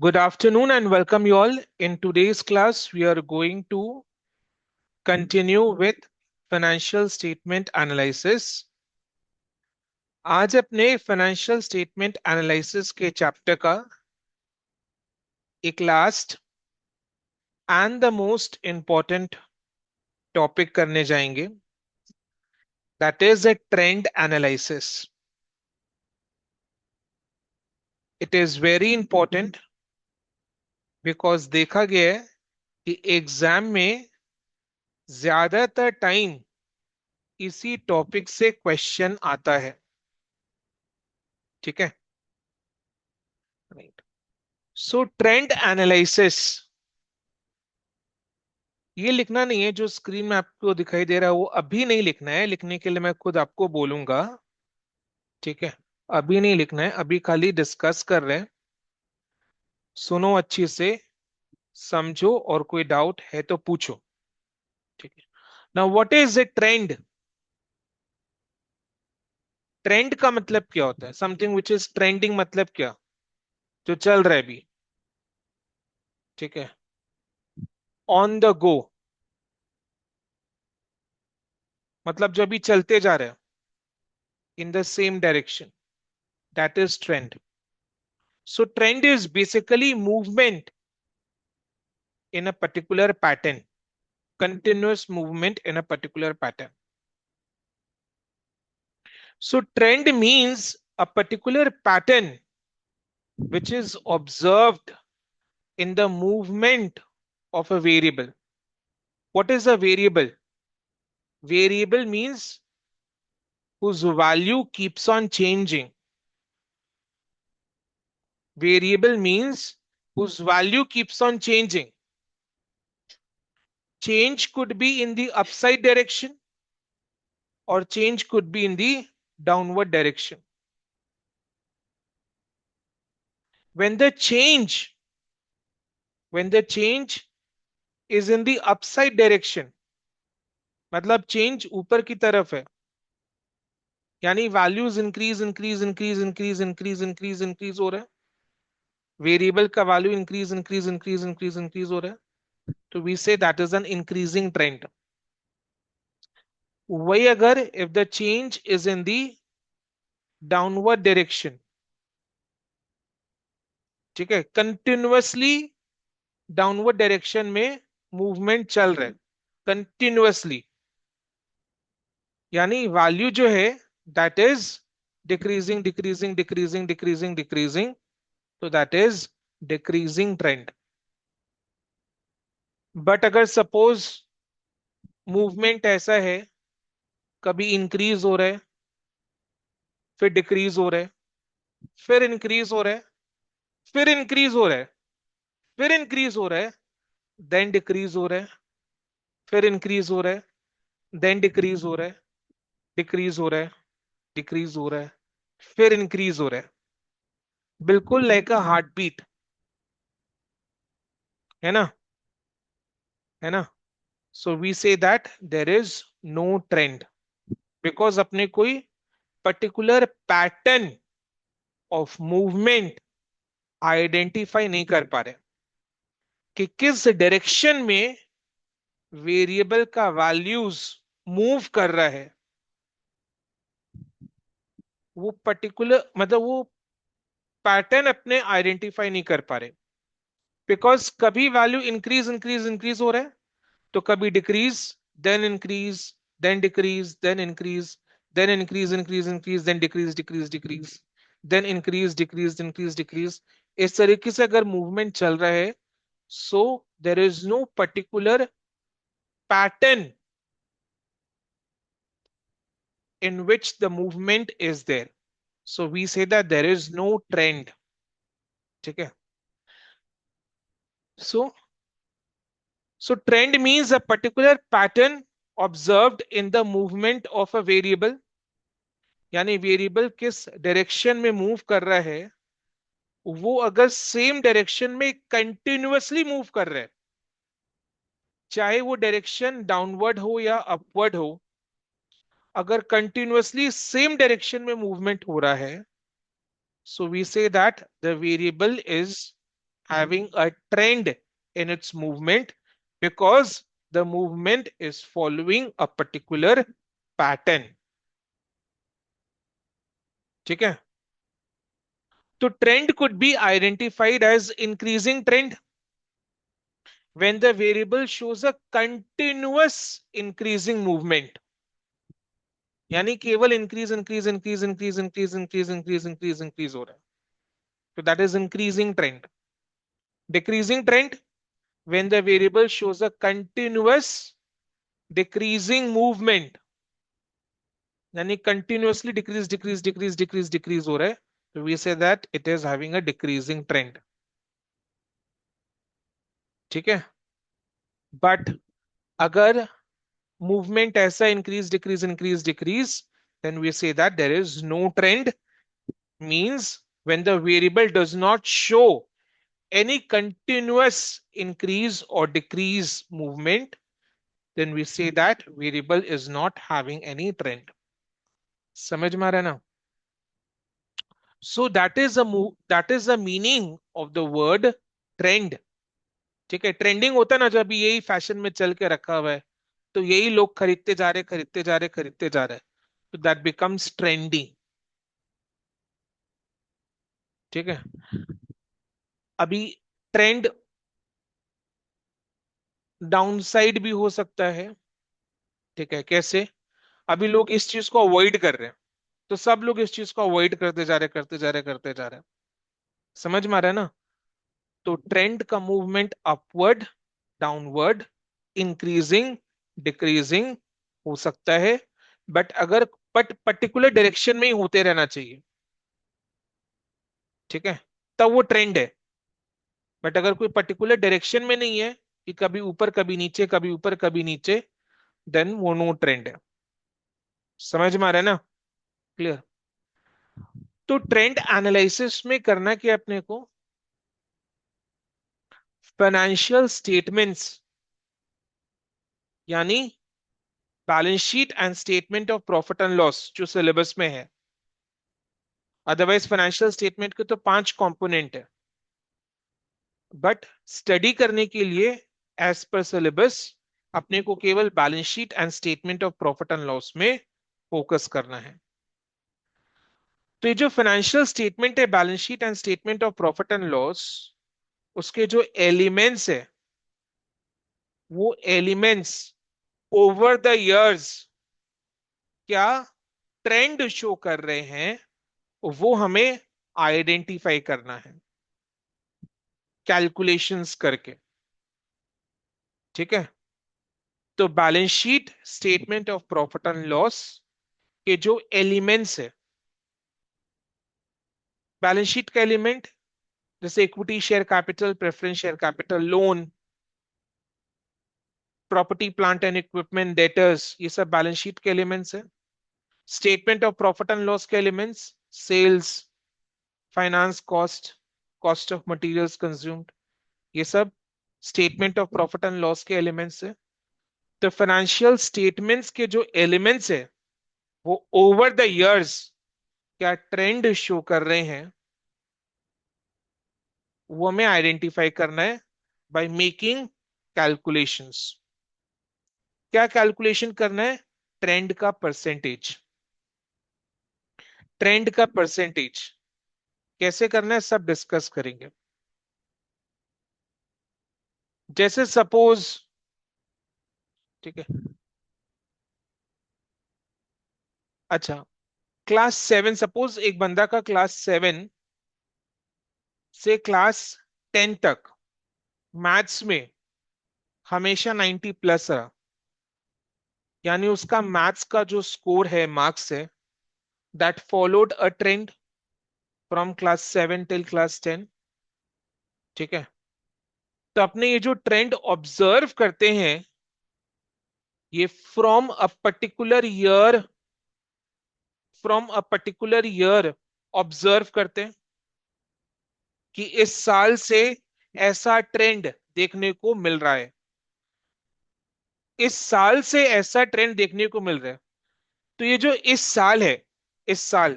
Good afternoon and welcome you all. In today's class, we are going to continue with financial statement analysis. आज अपने financial statement analysis के chapter का एक last and the most important topic करने जाएंगे. That is a trend analysis. It is very important because देखा गया है कि एग्जाम में ज्यादातर टाइम इसी टॉपिक से क्वेश्चन आता है. ठीक है. राइट. सो ट्रेंड एनालिसिस ये लिखना नहीं है जो स्क्रीन में आपको दिखाई दे रहा है, वो अभी नहीं लिखना है. लिखने के लिए मैं खुद आपको बोलूंगा. ठीक है. अभी नहीं लिखना है, अभी खाली डिस्कस कर रहे हैं. सुनो अच्छी से, समझो, और कोई डाउट है तो पूछो. ठीक है. Now what is a trend? Trend का मतलब क्या होता है? समथिंग विच इज ट्रेंडिंग मतलब क्या? जो चल रहा है अभी. ठीक है. ऑन द गो मतलब जो अभी चलते जा रहे हैं इन the same direction, that is trend. So trend is basically movement in a particular pattern, continuous movement in a particular pattern. So trend means a particular pattern which is observed in the movement of a variable. What is a variable? Variable means whose value keeps on changing. Variable means whose value keeps on changing. Change could be in the upside direction or change could be in the downward direction. When the change is in the upside direction, मतलब change ऊपर की तरफ है, यानी values increase increase increase increase increase increase increase हो रहा है. Variable का value increase increase increase increase increase हो रहा है, तो we say that is an increasing trend. वही अगर if the change is in the downward direction, ठीक है, कंटिन्यूअसली डाउनवर्ड डायरेक्शन में मूवमेंट चल रहा है कंटिन्यूअसली, यानी वैल्यू जो है that is decreasing decreasing decreasing decreasing decreasing, तो that is decreasing trend. But अगर सपोज मूवमेंट ऐसा है, कभी इंक्रीज हो रहा है, फिर डिक्रीज हो रहा है, फिर इंक्रीज हो रहा है, फिर इंक्रीज हो रहा है, फिर इंक्रीज हो रहा है, देन डिक्रीज हो रहा है, फिर इंक्रीज हो रहा है, देन डिक्रीज हो रहा है, डिक्रीज हो रहा है, डिक्रीज हो रहा है, फिर इंक्रीज हो रहा है. बिल्कुल लाइक अ हार्ट बीट, है ना? है ना? So we say that there is no trend because अपने कोई particular pattern of movement identify नहीं कर पा रहे कि किस डायरेक्शन में वेरिएबल का वैल्यूज मूव कर रहा है. वो पर्टिकुलर मतलब वो पैटर्न अपने आइडेंटिफाई नहीं कर पा रहे बिकॉज कभी वैल्यू इंक्रीज इंक्रीज इंक्रीज हो रहा है, तो कभी decrease, then increase, then decrease, then increase, then increase increase increase, then decrease decrease decrease, then increase decrease increase decrease. इस तरीके से अगर मूवमेंट चल रहा है, so there is no particular pattern in which the movement is there. So we say that there is no trend. ठीक है. So trend means a particular pattern observed in the movement of a variable. यानी variable किस direction में move कर रहा है, वो अगर सेम डायरेक्शन में कंटिन्यूअसली मूव कर रहा है, चाहे वो डायरेक्शन डाउनवर्ड हो या अपवर्ड हो, अगर कंटिन्यूअसली सेम डायरेक्शन में मूवमेंट हो रहा है, so we say that the variable is having a trend in its movement because the movement is following a particular pattern. ठीक है? तो trend could be identified as increasing trend when the variable shows a continuous increasing movement. यानी केवल increase increase increase increase increase increase increase increase increase हो रहा है, तो that is increasing trend. Decreasing trend when the variable shows a continuous decreasing movement, यानी continuously decrease decrease decrease decrease decrease हो रहा है, तो we say that it is having a decreasing trend. ठीक है? बट अगर movement ऐसा increase decrease increase decrease, then we say that there is no trend. Means when the variable does not show any continuous increase or decrease movement, then we say that variable is not having any trend. समझ में आ रहा है ना? So that is the meaning of the word trend. ठीक है? Trending होता है ना, जब यही फैशन में चल के रखा हुआ है, तो यही लोग खरीदते जा रहे खरीदते जा रहे खरीदते जा रहे, तो दैट बिकम्स ट्रेंडिंग. ठीक है? अभी ट्रेंड डाउनसाइड भी हो सकता है. ठीक है? कैसे? अभी लोग इस चीज को अवॉइड कर रहे हैं, तो सब लोग इस चीज को अवॉइड करते जा रहे करते जा रहे करते जा रहे. समझ में आ रहा है ना? तो ट्रेंड का movement upward, downward, increasing, decreasing हो सकता है, बट पर्टिकुलर डायरेक्शन में ही होते रहना चाहिए. ठीक है? तब वो ट्रेंड है. बट अगर कोई पर्टिकुलर डायरेक्शन में नहीं है, कि कभी ऊपर कभी नीचे कभी ऊपर कभी नीचे, देन वो नो ट्रेंड है. समझ में आ रहा है ना? क्लियर? तो ट्रेंड एनालिसिस में करना क्या अपने को? फाइनेंशियल स्टेटमेंट्स, यानी balance sheet and statement of profit and loss जो सिलेबस में है. अदरवाइज फाइनेंशियल स्टेटमेंट के तो 5 कंपोनेंट है, बट स्टडी करने के लिए एज पर सिलेबस अपने को केवल balance sheet and statement of profit and loss में फोकस करना है. तो ये जो फाइनेंशियल स्टेटमेंट है, balance sheet and statement of profit and loss, उसके जो एलिमेंट्स है, वो एलिमेंट्स ओवर द इयर्स क्या ट्रेंड शो कर रहे हैं, वो हमें आइडेंटिफाई करना है कैलकुलेशंस करके. ठीक है? तो balance sheet, statement of profit and loss के जो एलिमेंट्स है, बैलेंस शीट का एलिमेंट जैसे equity share capital, preference share capital, loan, property plant and equipment, debtors, ये सब बैलेंस शीट के एलिमेंट्स है. Statement of profit and loss के elements, sales, finance cost, cost of materials consumed, ये सब statement of profit and loss के elements है. तो फाइनेंशियल स्टेटमेंट्स के जो एलिमेंट्स है, वो ओवर द इयर्स क्या ट्रेंड शो कर रहे हैं, वो हमें आइडेंटिफाई करना है बाय मेकिंग कैलकुलेशंस. क्या कैलकुलेशन करना है? ट्रेंड का परसेंटेज. ट्रेंड का परसेंटेज कैसे करना है, सब डिस्कस करेंगे. जैसे सपोज, ठीक है, अच्छा, क्लास 7, सपोज एक बंदा का क्लास 7 से क्लास 10 तक मैथ्स में हमेशा 90 प्लस रहा, यानी उसका मैथ्स का जो स्कोर है, मार्क्स है, that followed a trend from class 7 till class 10. ठीक है? तो अपने ये जो ट्रेंड ऑब्जर्व करते हैं, ये from a particular year observe करते हैं कि इस साल से ऐसा ट्रेंड देखने को मिल रहा है, इस साल से ऐसा ट्रेंड देखने को मिल रहा है. तो ये जो इस साल है, इस साल,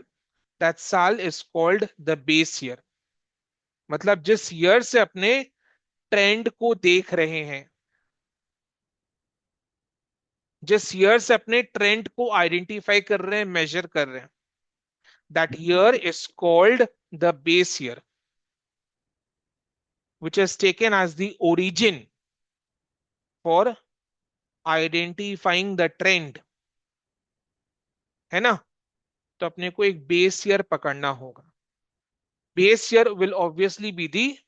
दैट साल is called the base year. मतलब जिस ईयर से अपने ट्रेंड को देख रहे हैं, जिस ईयर से अपने ट्रेंड को आइडेंटिफाई कर रहे हैं, मेजर कर रहे हैं, that year is called the base year, which is taken as the origin for identifying the trend, है ना। तो अपने को एक बेस ईयर पकड़ना होगा। Base year will obviously be the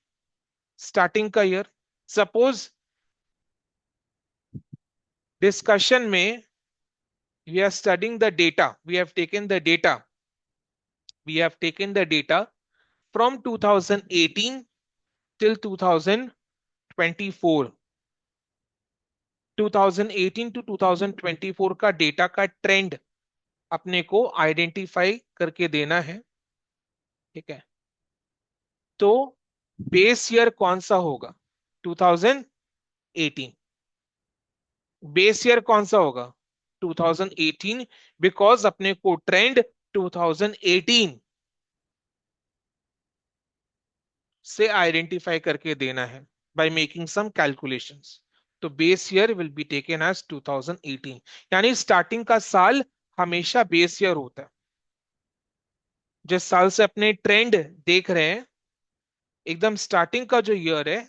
starting का ईयर। सपोज डिस्कशन में we are studying the data, we have taken the data from 2018 till 2024, 2018 to 2024 का डेटा का ट्रेंड अपने को आइडेंटिफाई करके देना है, ठीक है। तो बेस ईयर कौन सा होगा? 2018। बेस ईयर कौन सा होगा? 2018, बिकॉज अपने को ट्रेंड 2018 से आइडेंटिफाई करके देना है बाय मेकिंग सम कैलकुलेशंस। तो base year will be taken as 2018, यानी स्टार्टिंग का साल हमेशा बेस ईयर होता है। जिस साल से अपने ट्रेंड देख रहे हैं, एकदम स्टार्टिंग का जो ईयर है,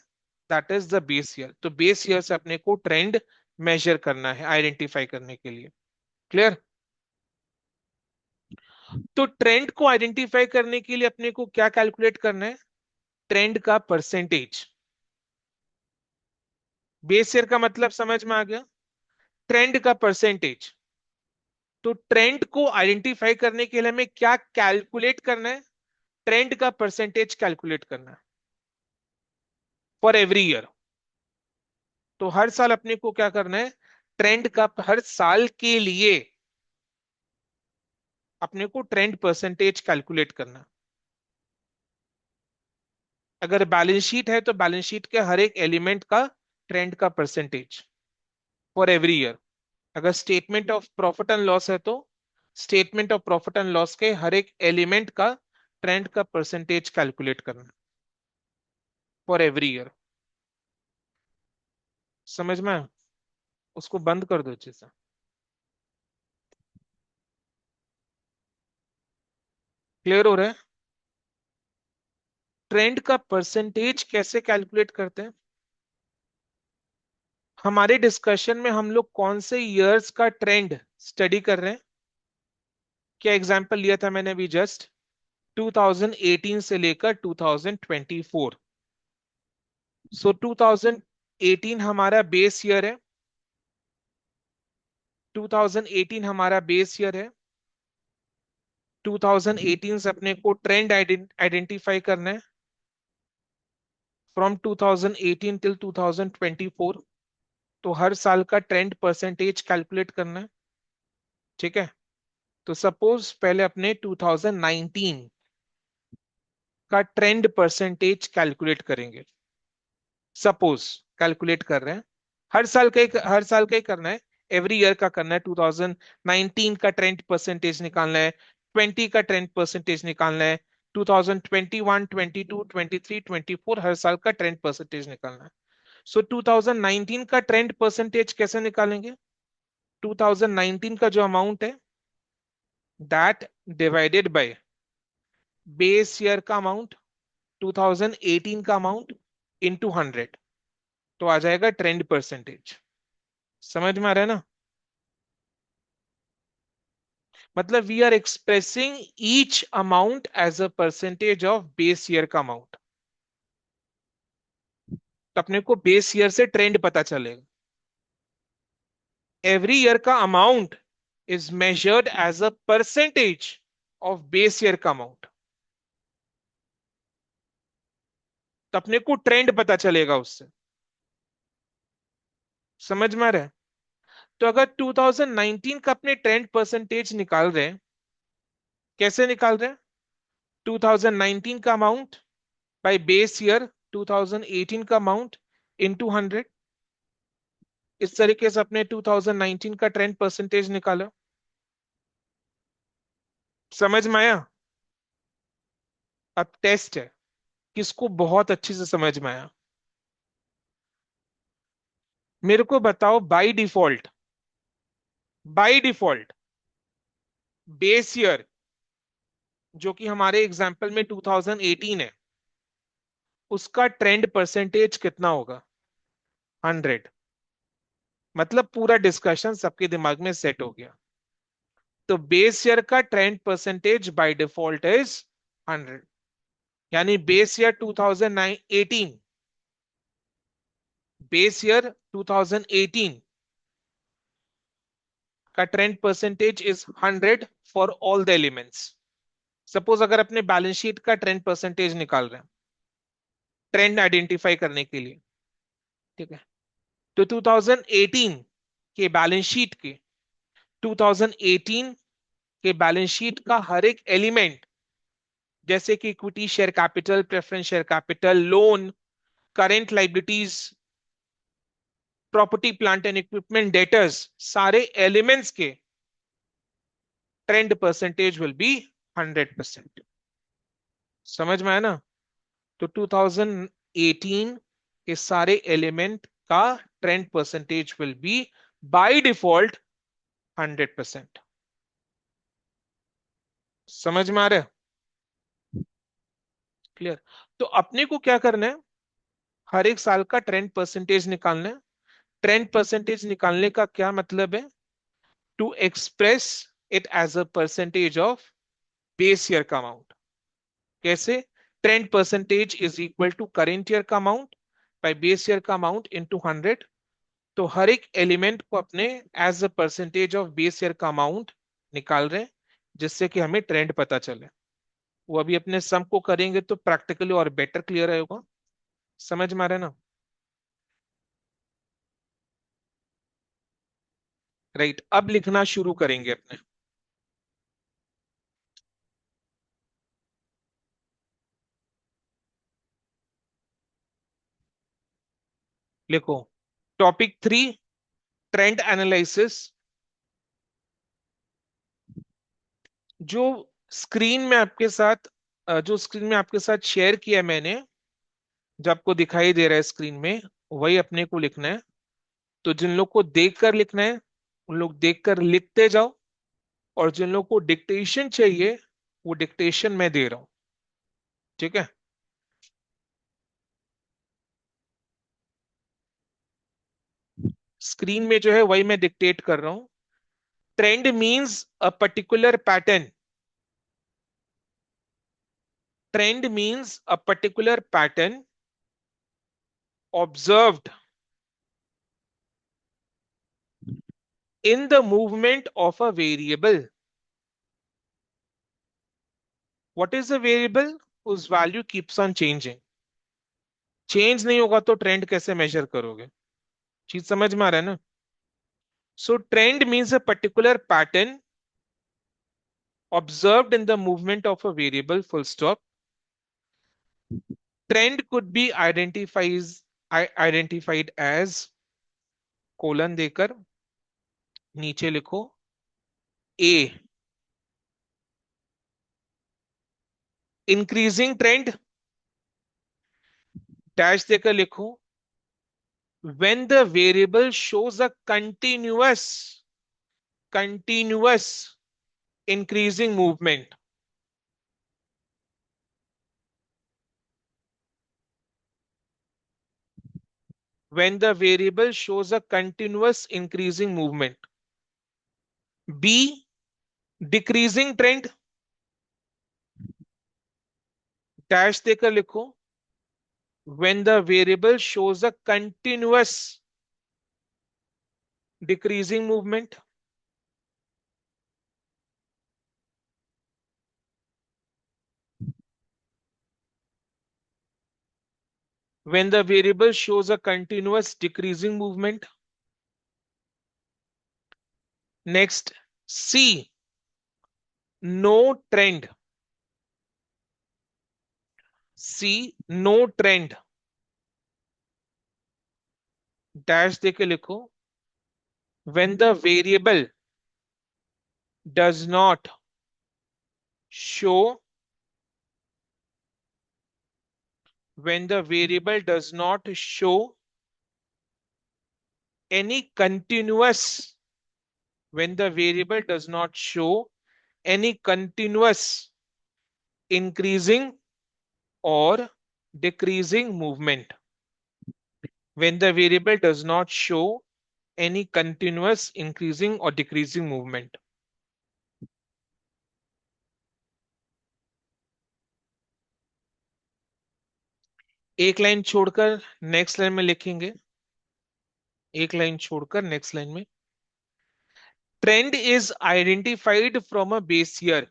that is the base year. तो बेस ईयर से अपने को ट्रेंड मेजर करना है आइडेंटिफाई करने के लिए। क्लियर? तो ट्रेंड को आइडेंटिफाई करने के लिए अपने को क्या कैलकुलेट करना है? ट्रेंड का परसेंटेज। बेस ईयर का मतलब समझ में आ गया, ट्रेंड का परसेंटेज। तो ट्रेंड को आइडेंटिफाई करने के लिए हमें क्या कैलकुलेट करना है? ट्रेंड का परसेंटेज कैलकुलेट करना है फॉर एवरी ईयर। तो हर साल अपने को क्या करना है? ट्रेंड का हर साल के लिए अपने को ट्रेंड परसेंटेज कैलकुलेट करना। अगर बैलेंस शीट है तो बैलेंस शीट के हर एक एलिमेंट का ट्रेंड का परसेंटेज फॉर एवरी ईयर। अगर statement of profit and loss है तो statement of profit and loss के हर एक एलिमेंट का ट्रेंड का परसेंटेज कैलकुलेट करना फॉर एवरी ईयर। समझ में आया? उसको बंद कर दो अच्छे से। क्लियर हो रहा है? ट्रेंड का परसेंटेज कैसे कैलकुलेट करते हैं? हमारे डिस्कशन में हम लोग कौन से ईयर्स का ट्रेंड स्टडी कर रहे हैं? क्या एग्जांपल लिया था मैंने अभी जस्ट? 2018 से लेकर 2024। सो 2018 हमारा बेस ईयर है। 2018 हमारा बेस ईयर है। 2018 से अपने को ट्रेंड आइडेंटिफाई करना है फ्रॉम 2018 टिल 2024। तो हर साल का ट्रेंड परसेंटेज कैलकुलेट करना है, ठीक है। तो सपोज पहले अपने 2019 का ट्रेंड परसेंटेज कैलकुलेट करेंगे। सपोज कैलकुलेट कर रहे हैं, हर साल का ही करना है, एवरी ईयर का करना है। 2019 का ट्रेंड परसेंटेज निकालना है, 20 का ट्रेंड परसेंटेज निकालना है, 2021, 22, 23, 24 हर साल का ट्रेंड परसेंटेज निकालना है। सो 2019 का ट्रेंड परसेंटेज कैसे निकालेंगे? 2019 का जो अमाउंट है, that divided by base year का अमाउंट, 2018 का अमाउंट, इंटू 100, तो आ जाएगा ट्रेंड परसेंटेज। समझ में आ रहा है ना? मतलब we are expressing each amount as a percentage of base year का अमाउंट। तो अपने को बेस ईयर से ट्रेंड पता चलेगा। एवरी ईयर का amount is measured as a percentage of base year का अमाउंट। तो अपने को ट्रेंड पता चलेगा उससे। समझ में आ रहा है? तो अगर 2019 का अपने ट्रेंड परसेंटेज निकाल रहे हैं, कैसे निकाल रहे हैं? 2019 का अमाउंट बाय बेस ईयर 2018 का अमाउंट इंटू 100। इस तरीके से अपने 2019 का ट्रेंड परसेंटेज निकाला। समझ में आया? अब टेस्ट है, किसको बहुत अच्छे से समझ में आया? मेरे को बताओ, बाय डिफॉल्ट बेस ईयर, जो कि हमारे एग्जाम्पल में 2018 है, उसका ट्रेंड परसेंटेज कितना होगा? 100। मतलब पूरा डिस्कशन सबके दिमाग में सेट हो गया। तो बेस ईयर का trend percentage by default is 100। यानी बेस ईयर 2018, बेस ईयर 2018 का trend percentage is 100 for all the elements. Suppose अगर अपने बैलेंस शीट का ट्रेंड परसेंटेज निकाल रहे हैं, ट्रेंड आइडेंटिफाई करने के लिए, ठीक है, तो 2018 के बैलेंस शीट के 2018 के बैलेंस शीट का हर एक एलिमेंट, जैसे कि equity share capital, preference share capital, loan, current liabilities, property plant and equipment, debtors, सारे एलिमेंट्स के ट्रेंड परसेंटेज विल बी 100%। समझ में आया ना? तो 2018 के सारे एलिमेंट का trend percentage will be by default 100%। समझ में आ रहा है? क्लियर? तो अपने को क्या करना है, हर एक साल का ट्रेंड परसेंटेज निकालना है। ट्रेंड परसेंटेज निकालने का क्या मतलब है? To express it as a percentage of base year का अमाउंट। कैसे? Trend percentage is equal to current year का अमाउंट बाय बेस ईयर का अमाउंट इनटू 100। तो हर एक एलिमेंट को अपने as a percentage of base year का अमाउंट निकाल रहे हैं, जिससे कि हमें ट्रेंड पता चले। वो अभी अपने सम को करेंगे तो प्रैक्टिकली और बेटर क्लियर होगा। समझ में आ रहा है ना? राइट, अब लिखना शुरू करेंगे अपने। लिखो, टॉपिक 3, ट्रेंड एनालिसिस। जो स्क्रीन में आपके साथ जो स्क्रीन में आपके साथ शेयर किया मैंने, जो आपको दिखाई दे रहा है स्क्रीन में, वही अपने को लिखना है। तो जिन लोग को देखकर लिखना है, उन लोग देखकर लिखते जाओ, और जिन लोग को डिक्टेशन चाहिए, वो डिक्टेशन मैं दे रहा हूं। ठीक है? स्क्रीन में जो है वही मैं डिक्टेट कर रहा हूं। Trend means a particular pattern. Trend means a particular pattern observed in the movement of a variable. What is a variable? उस value keeps on changing. Change नहीं होगा तो ट्रेंड कैसे मेजर करोगे? चीज समझ में आ रहा है ना? सो trend means a particular pattern observed in the movement of a variable, full stop. Trend could be identified as, colon देकर नीचे लिखो, ए, इंक्रीजिंग ट्रेंड, डैश देकर लिखो, when the variable shows a continuous increasing movement. When the variable shows a continuous increasing movement. B, decreasing trend, dash देकर लिखो, when the variable shows a continuous decreasing movement. When the variable shows a continuous decreasing movement. Next, C, no trend. C, no trend, dash देके लिखो, when the variable does not show when the variable does not show any continuous, when the variable does not show any continuous increasing or decreasing movement, when the variable does not show any continuous increasing or decreasing movement. एक line छोड़कर next line में लिखेंगे, एक line छोड़कर next line में, trend is identified from a base year,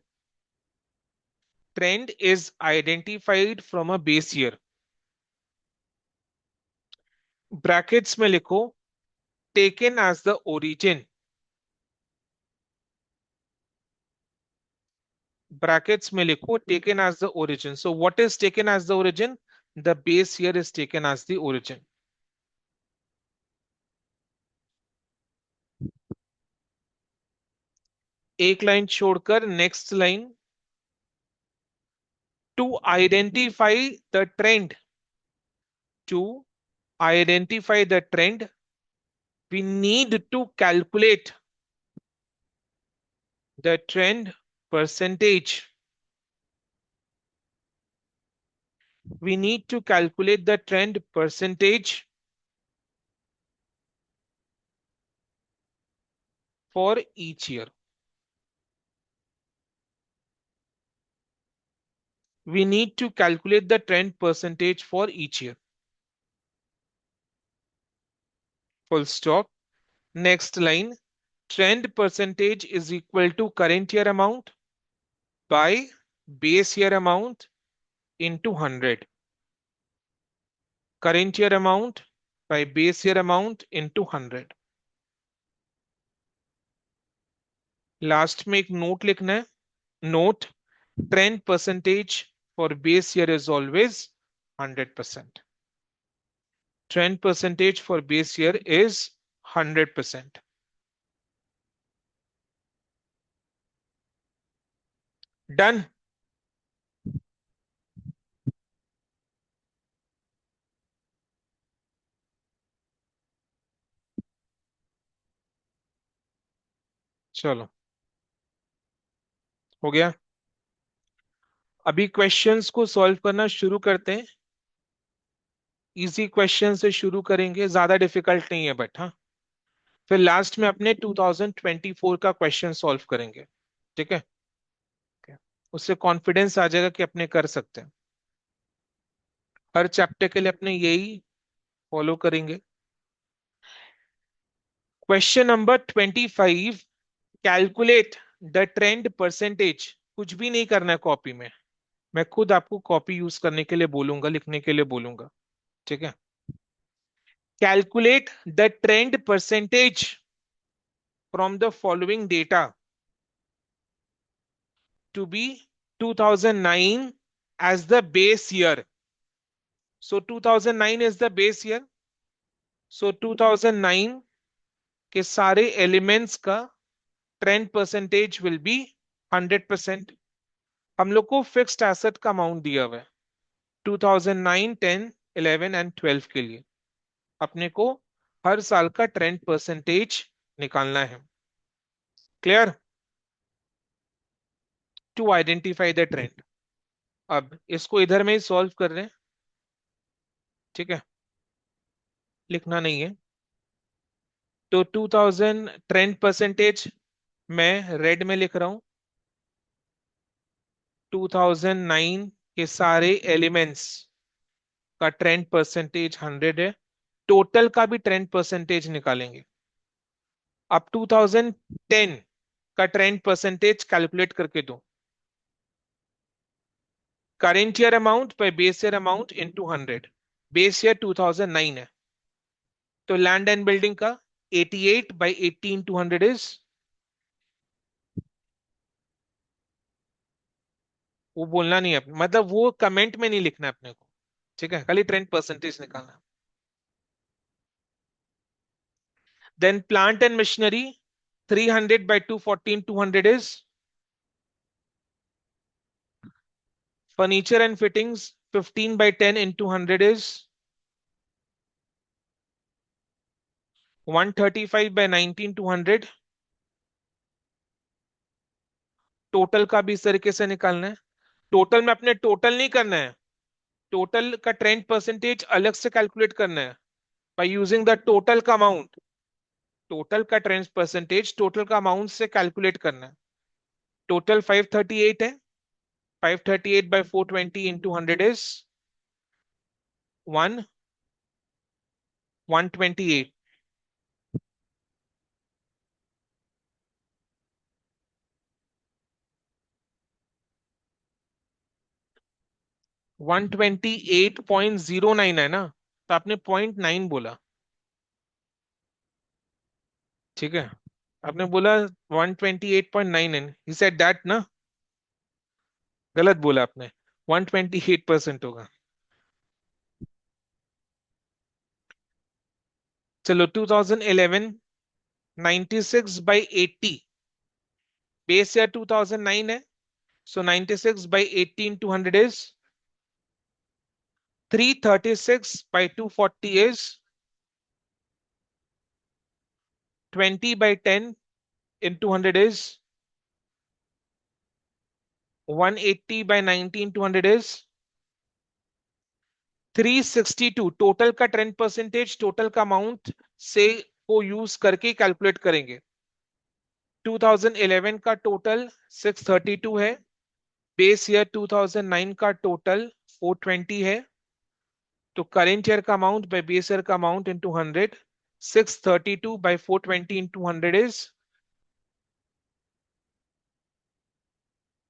trend is identified from a base year, brackets में लिखो taken as the origin, brackets में लिखो taken as the origin. So what is taken as the origin? The base year is taken as the origin. एक line छोड़कर next line, to identify the trend, to identify the trend, we need to calculate the trend percentage. We need to calculate the trend percentage for each year. We need to calculate the trend percentage for each year. Full stop. Next line. Trend percentage is equal to current year amount by base year amount into 100. Current year amount by base year amount into 100. Last में एक note लिखना है, note trend percentage for base year is always 100%. Trend percentage for base year is 100%. Done. चलो हो गया. अभी questions को solve करना शुरू करते हैं. इजी क्वेश्चन से शुरू करेंगे, ज्यादा डिफिकल्ट नहीं है बट हाँ, फिर लास्ट में अपने 2024 का क्वेश्चन सॉल्व करेंगे. ठीक है, उससे कॉन्फिडेंस आ जाएगा कि अपने कर सकते हैं. हर चैप्टर के लिए अपने यही फॉलो करेंगे. Question number 25, calculate the trend percentage. कुछ भी नहीं करना है कॉपी में, मैं खुद आपको कॉपी यूज करने के लिए बोलूंगा, लिखने के लिए बोलूंगा. ठीक है, calculate the trend percentage from the following data to be 2009 as the base year. So 2009 is the base year. So 2009 के सारे एलिमेंट्स का ट्रेंड परसेंटेज विल बी 100%. हम लोग को फिक्स्ड एसेट का अमाउंट दिया हुआ है 2009, 10, 11 एंड 12 के लिए. अपने को हर साल का ट्रेंड परसेंटेज निकालना है. Clear? To identify the trend. अब इसको इधर में ही सॉल्व कर रहे हैं. ठीक है, लिखना नहीं है. तो 2000 ट्रेंड परसेंटेज मैं रेड में लिख रहा हूं. 2009 के सारे एलिमेंट्स का ट्रेंड परसेंटेज 100 है. टोटल का भी ट्रेंड परसेंटेज निकालेंगे. अब 2010 का ट्रेंड परसेंटेज कैलकुलेट करके दो. Current year amount by base year amount into 100. Base year 2009 है, तो लैंड एंड बिल्डिंग का 88 बाई 80 इंटू 100 इज, वो बोलना नहीं है मतलब वो कमेंट में नहीं लिखना है अपने को. ठीक है, खाली ट्रेंड परसेंटेज निकालना है. Then plant and machinery 300 by 214 200 is, furniture and fittings 15/10 into 100 is 135/19 to 100। Total का भी इस तरीके से निकालना है। टोटल में अपने टोटल नहीं करना है, टोटल का ट्रेंड परसेंटेज अलग से कैलकुलेट करना है बाय यूजिंग द टोटल का अमाउंट। टोटल का ट्रेंड परसेंटेज टोटल का अमाउंट से कैलकुलेट करना है। टोटल 538 है। 538/420 into 100 is 128। 128.09 है ना, तो आपने 0.9 बोला। ठीक है, आपने बोला 128.9 है, ही सेड दैट ना, गलत बोला आपने। 128% होगा। चलो 2011, 96/80। बेस ईयर 2009 है, सो 96/80 into 100 is 336/240 is 20/10 into 100 is 180/90 into 100 is 362। Total का ट्रेंड परसेंटेज टोटल का अमाउंट से को यूज करके कैलकुलेट करेंगे। 2011 का टोटल 632 है। बेस ईयर 2009 का टोटल 420 है। तो करेंट ईयर का अमाउंट बाय बेस ईयर का amount into 100, 632/420 into 100 is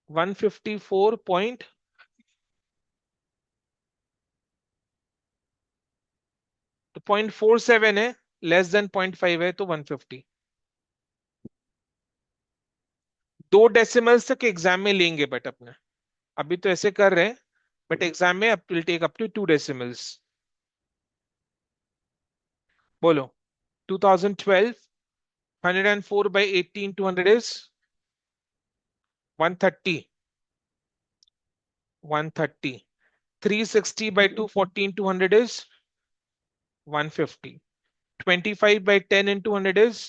154 point, तो 0.47 है, लेस देन 0.5 है, तो 150। दो डेसिमल्स तक एग्जाम में लेंगे, बट अपने अभी तो ऐसे कर रहे हैं, बट एग्जाम में will take up to 2 decimals. बोलो। 2012, 104/80 into 100 is 130। 130। 360/240 into 100 is 150। 25/10 into 100 is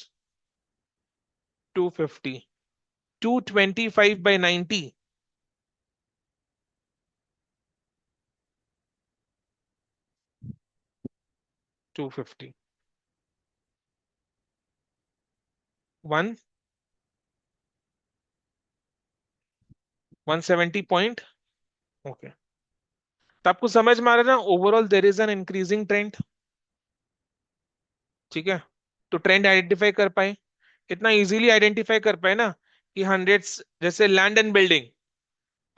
250। 225/90 250। 170 point. Okay, तो आपको समझ में आ रहा है ना, overall there is an increasing trend. ठीक है, तो ट्रेंड आइडेंटिफाई कर पाए, इतना इजीली आइडेंटिफाई कर पाए ना, कि 100, जैसे लैंड एंड बिल्डिंग,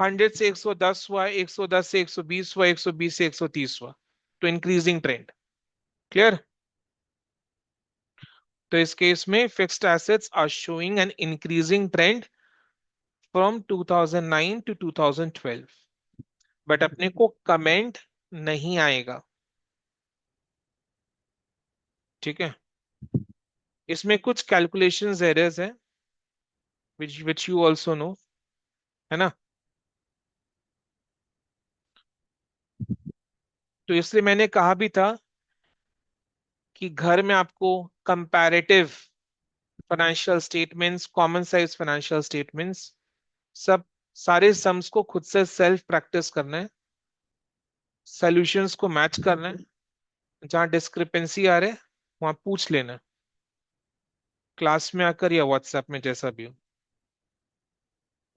100 से 110 हुआ, 110 से 120 हुआ, 120 से 130 हुआ, तो इंक्रीजिंग ट्रेंड। क्लियर। तो इस केस में fixed assets are showing an increasing trend from 2009 to 2012, but अपने को कमेंट नहीं आएगा। ठीक है, इसमें कुछ कैलकुलेशंस एरर्स हैं, विच यू आल्सो नो, है ना। तो इसलिए मैंने कहा भी था कि घर में आपको comparative financial statements, common size financial statements, सब सारे सम्स को खुद से सेल्फ प्रैक्टिस करना है, सॉल्यूशंस को मैच करना है, जहां डिस्क्रिपेंसी आ रहे वहां पूछ लेना, क्लास में आकर या व्हाट्सएप में, जैसा भी हो।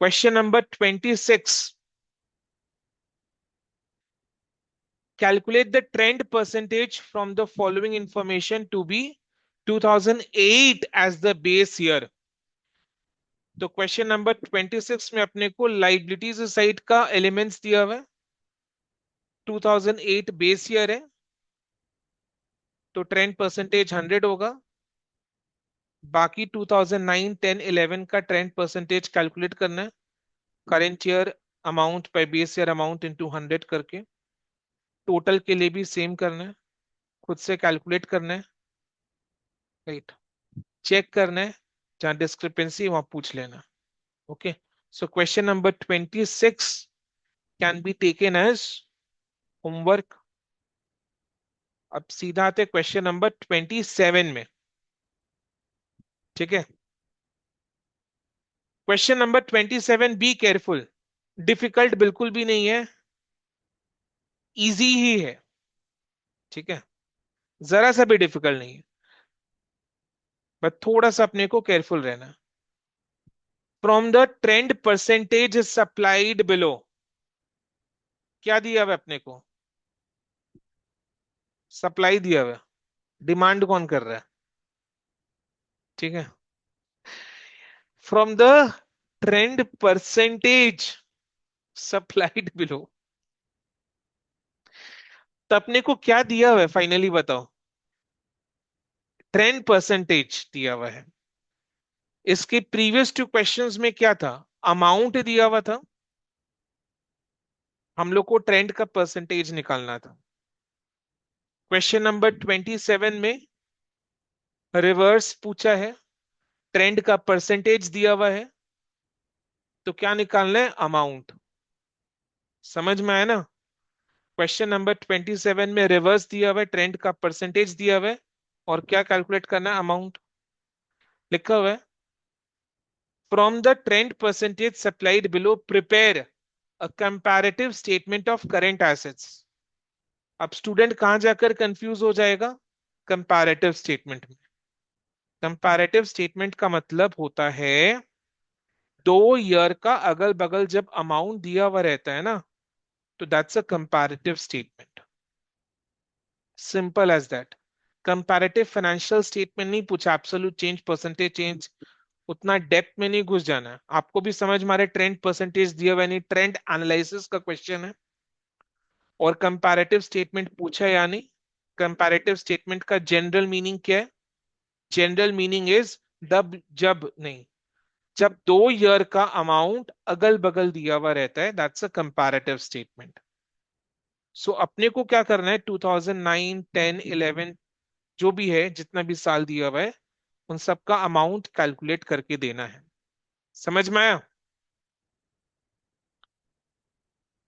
Question number 26। Calculate the trend percentage from the following information to be 2008 as the base year। तो क्वेश्चन नंबर 26 में अपने को लाइबिलिटीज साइड का एलिमेंट्स दिया हुआ है। 2008 बेस ईयर है, तो ट्रेंड परसेंटेज 100 होगा। बाकी 2009, 10, 11 का ट्रेंड परसेंटेज कैलकुलेट करना है, current year amount by base year amount into 100 करके। टोटल के लिए भी सेम करना है, खुद से कैलकुलेट करना है, राइट। चेक करना है, जहां डिस्क्रिपेंसी वहां पूछ लेना। Okay, so question number 26 can be taken as homework. अब सीधा आते क्वेश्चन नंबर 27 में। ठीक है, question number 27, be careful. Difficult बिल्कुल भी नहीं है, इजी ही है। ठीक है, जरा सा भी डिफिकल्ट नहीं है, बस थोड़ा सा अपने को केयरफुल रहना है। From the trend percentage supplied below, क्या दिया हुआ है अपने को? सप्लाई दिया हुआ है। डिमांड कौन कर रहा है? ठीक है, from the trend percentage supplied below, तो अपने को क्या दिया हुआ है फाइनली बताओ? ट्रेंड परसेंटेज दिया हुआ है। इसके प्रीवियस टू क्वेश्चंस में क्या था? अमाउंट दिया हुआ था, हम लोग को ट्रेंड का परसेंटेज निकालना था। क्वेश्चन नंबर 27 में रिवर्स पूछा है, ट्रेंड का परसेंटेज दिया हुआ है, तो क्या निकालना है? अमाउंट। समझ में आया ना? क्वेश्चन नंबर 27 में रिवर्स दिया हुआ है, ट्रेंड का परसेंटेज दिया हुआ है, और क्या कैलकुलेट करना है? अमाउंट। लिखा हुआ है, from the trend percentage supplied below prepare a comparative statement of current assets. अब स्टूडेंट कहां जाकर कंफ्यूज हो जाएगा? कंपैरेटिव स्टेटमेंट में। कंपैरेटिव स्टेटमेंट का मतलब होता है 2 ईयर का अगल बगल जब अमाउंट दिया हुआ रहता है ना, तो that's a comparative statement. Simple as that. Comparative financial statement नहीं पूछा, एब्सोल्यूट चेंज, परसेंटेज चेंज, उतना डेप्थ में नहीं घुस जाना है। आपको भी समझ में आ रहा है, ट्रेंड परसेंटेज दिया हुआ है, नहीं ट्रेंड एनालिसिस का क्वेश्चन है। और कंपैरेटिव स्टेटमेंट पूछा या नहीं? कंपैरेटिव स्टेटमेंट का जनरल मीनिंग क्या है? जनरल मीनिंग इज जब जब नहीं, जब 2 ईयर का अमाउंट अगल बगल दिया हुआ रहता है, दैट्स अ कंपैरेटिव स्टेटमेंट। सो अपने को क्या करना है? 2009, 10, 11 जो भी है, जितना भी साल दिया हुआ है, उन सब का अमाउंट कैलकुलेट करके देना है। समझ में आया?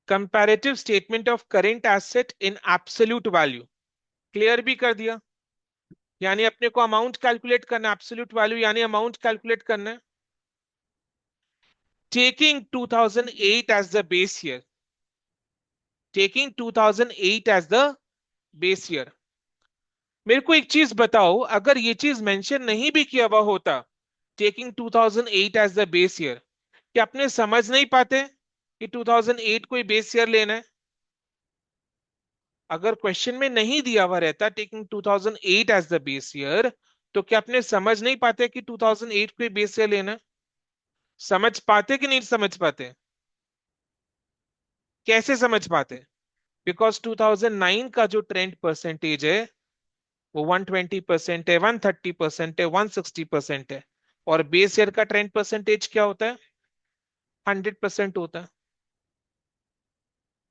Comparative statement of current asset in absolute value, clear भी कर दिया। यानी अपने को अमाउंट कैलकुलेट करना है, एब्सोल्यूट वैल्यू यानी अमाउंट कैलकुलेट करना है। Taking 2008 as the base year, taking 2008 as the base year. मेरे को एक चीज बताओ, अगर ये चीज मेंशन नहीं भी किया हुआ होता, taking 2008 as the base year, क्या अपने समझ नहीं पाते कि 2008 को ही बेस ईयर लेना है? अगर क्वेश्चन में नहीं दिया हुआ रहता taking 2008 as the base year, तो क्या अपने समझ नहीं पाते कि 2008 को ही बेस ईयर लेना है? समझ पाते कि नहीं समझ पाते? कैसे समझ पाते? बिकॉज 2009 का जो ट्रेंड परसेंटेज है वो 120% है, 130% है, 160% है। और बेस ईयर का ट्रेंड परसेंटेज क्या होता है? 100% होता है।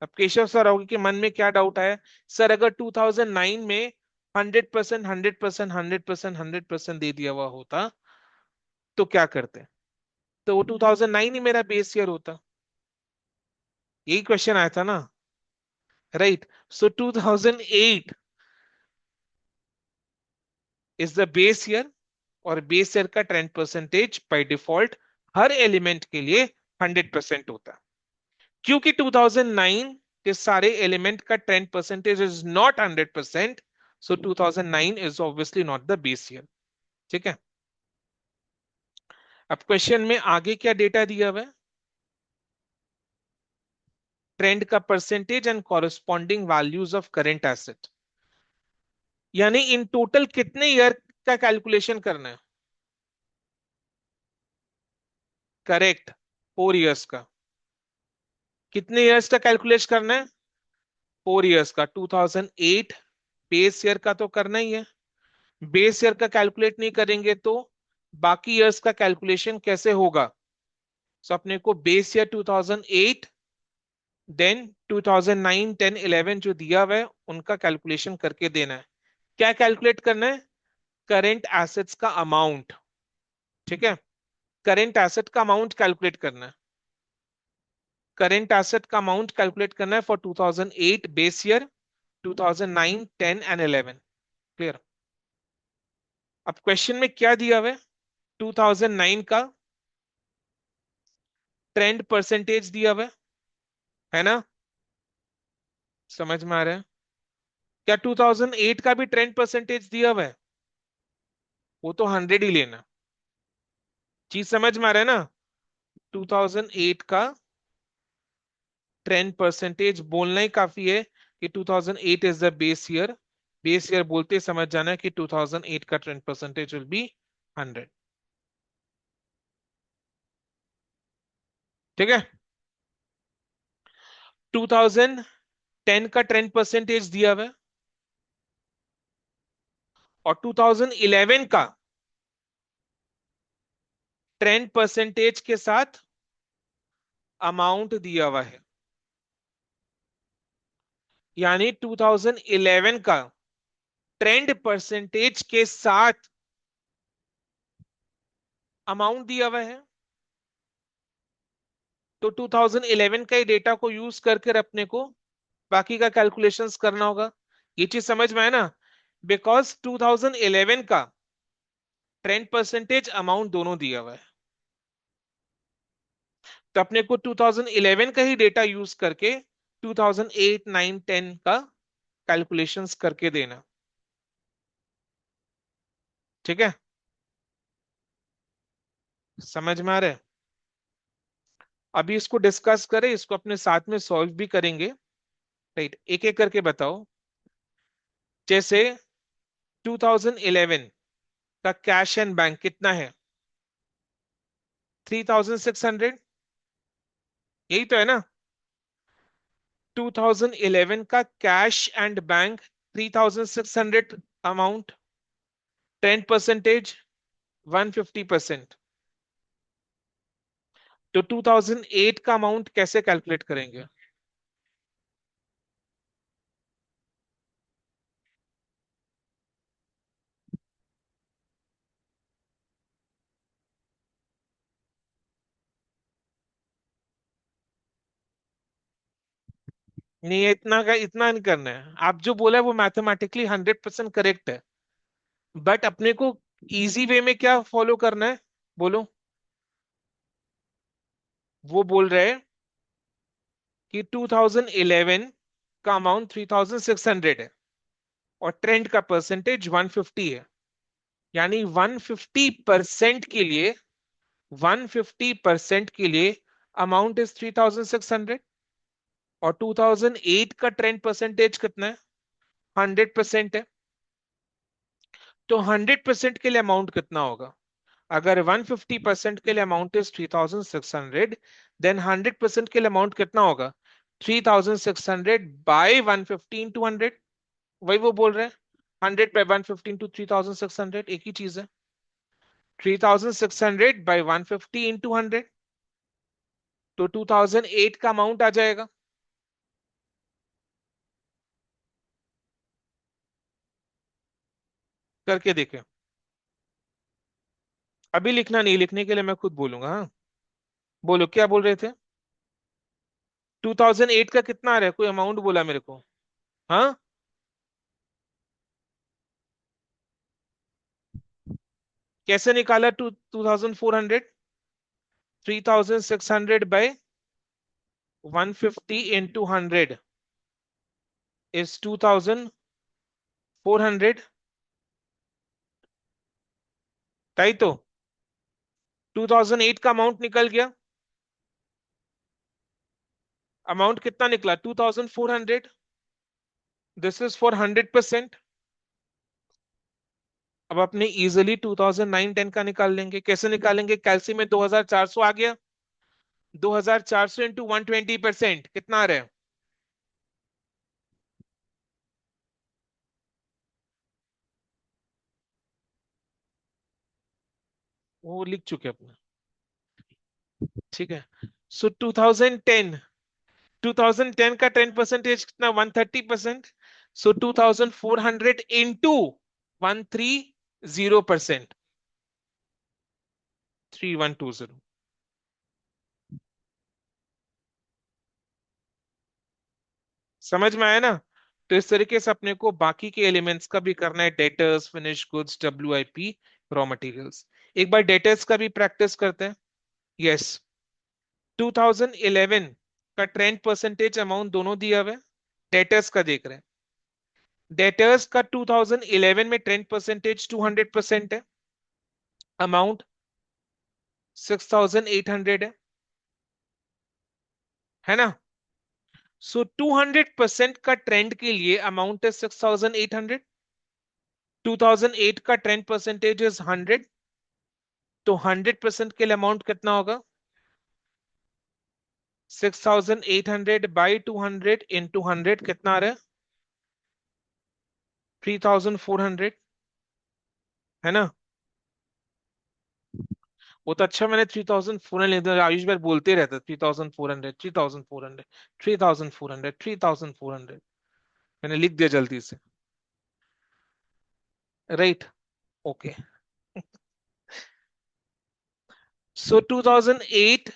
अब केशव सर होगी कि मन में क्या डाउट आया, सर अगर 2009 में 100%, 100%, 100%, 100% दे दिया हुआ होता तो क्या करते? तो वो 2009 ही मेरा बेस ईयर होता। यही क्वेश्चन आया था ना, right? So 2008 is the base year, और बेस ईयर का trend percentage by default her element के लिए 100% होता है। क्योंकि 2009 के सारे एलिमेंट का trend percentage is not 100%, so 2009 is obviously not the base year. ठीक है, अब क्वेश्चन में आगे क्या डेटा दिया हुआ है? ट्रेंड का percentage and corresponding values of current asset, यानी इन टोटल कितने ईयर का कैलकुलेशन करना है? करेक्ट, 4 इयर्स का। कितने इयर्स का कैलकुलेट करना है? 4 इयर्स का। 2008 बेस ईयर का तो करना ही है। बेस ईयर का कैलकुलेट नहीं करेंगे तो बाकी ईयर्स का कैलकुलेशन कैसे होगा? सो अपने को बेस ईयर 2008, देन 2009, 10, 11 जो दिया हुआ है उनका कैलकुलेशन करके देना है। क्या कैलकुलेट करना है? करेंट एसेट्स का अमाउंट। ठीक है, करेंट एसेट का अमाउंट कैलकुलेट करना है। करेंट एसेट का अमाउंट कैलकुलेट करना है for 2008 base year, 2009, 10 and 11। Clear? अब क्वेश्चन में क्या दिया हुआ है? 2009 का ट्रेंड परसेंटेज दिया हुआ है ना? समझ में आ रहा है? क्या 2008 का भी ट्रेंड परसेंटेज दिया हुआ है? वो तो 100 ही लेना। चीज समझ में आ रहा है ना? 2008 का ट्रेंड परसेंटेज बोलना ही काफी है कि 2008 is the base year. Base year बोलते ही समझ जाना है कि 2008 का ट्रेंड परसेंटेज विल बी 100। ठीक है? 2010 का ट्रेंड परसेंटेज दिया हुआ है और 2011 का ट्रेंड परसेंटेज के साथ अमाउंट दिया हुआ है। यानी 2011 का ट्रेंड परसेंटेज के साथ अमाउंट दिया हुआ है। तो 2011 का ही डेटा को यूज करके अपने को बाकी का कैलकुलेशंस करना होगा। ये चीज समझ में है ना? बिकॉज 2011 का ट्रेंड परसेंटेज अमाउंट दोनों दिया हुआ है, तो अपने को 2011 का ही डेटा यूज करके 2008, 9, 10 का कैलकुलेशंस करके देना। ठीक है? समझ में आ रहा है? अभी इसको डिस्कस करें, इसको अपने साथ में सॉल्व भी करेंगे। राइट, एक एक करके बताओ। जैसे 2011 का कैश एंड बैंक कितना है? 3600। यही तो है ना? 2011 का cash and bank 3600 amount, trend percentage 150%। तो 2008 का अमाउंट कैसे कैलकुलेट करेंगे? नहीं, इतना नहीं करना है। आप जो बोला है वो मैथमेटिकली 100% करेक्ट है, बट अपने को इजी वे में क्या फॉलो करना है? बोलो। वो बोल रहे हैं कि 2011 का अमाउंट 3600 है और ट्रेंड का परसेंटेज 150 है। यानी 150% के लिए, 150% के लिए अमाउंट इज 3600। और 2008 का ट्रेंड परसेंटेज कितना है? 100% है। तो 100% के लिए अमाउंट कितना होगा? अगर 150% के लिए अमाउंट इज 3600, देन 100% के लिए अमाउंट कितना होगा? 3600 बाय 150 इंटू 100। वही वो बोल रहे हैं, 100 बाय 150 इंटू 3600 एक ही चीज है। 3600 बाय 150 इंटू 100, तो 2008 का अमाउंट आ जाएगा। करके देखें। अभी लिखना नहीं, लिखने के लिए मैं खुद बोलूंगा। हाँ, बोलो क्या बोल रहे थे? 2008 का कितना आ रहा है? कोई अमाउंट बोला मेरे को। हाँ, कैसे निकाला? 2400, 3600 बाय 150 इंटू 100 इज 2400। ताई तो 2008 का अमाउंट निकल गया। अमाउंट कितना निकला? 2400। This is for 100%। अब अपने इजिली 2009-10 का निकाल लेंगे। कैसे निकालेंगे? कैलसी में 2400 आ गया। 2400 इंटू 120% कितना आ रहा है? वो लिख चुके अपने। ठीक है। सो 2010, 2010 का 10% कितना? 130%। सो 2400 इंटू 130%, 3120। समझ में आया ना? तो इस तरीके से अपने को बाकी के एलिमेंट्स का भी करना है, debtors, finish goods, WIP, raw materials. एक बार डेटर्स का भी प्रैक्टिस करते हैं। यस, 2011 का ट्रेंड परसेंटेज अमाउंट दोनों दिया हुआ है। डेटर्स का देख रहे हैं। डेटर्स का 2011 में ट्रेंड परसेंटेज 200% है। अमाउंट 6800 है ना? सो 200% का ट्रेंड के लिए अमाउंट है 6800। 2008 का ट्रेंड परसेंटेज इज 100। तो 100% के लिए अमाउंट कितना होगा? 6800 बाई 200 इंटू 100 कितना आ रहा है? 3400, है ना? वो तो अच्छा, मैंने 3400 आयुष भाई बोलते रहते, 3400, 3400, 3400, 3400। मैंने लिख दिया जल्दी से। Right. Okay. So 2008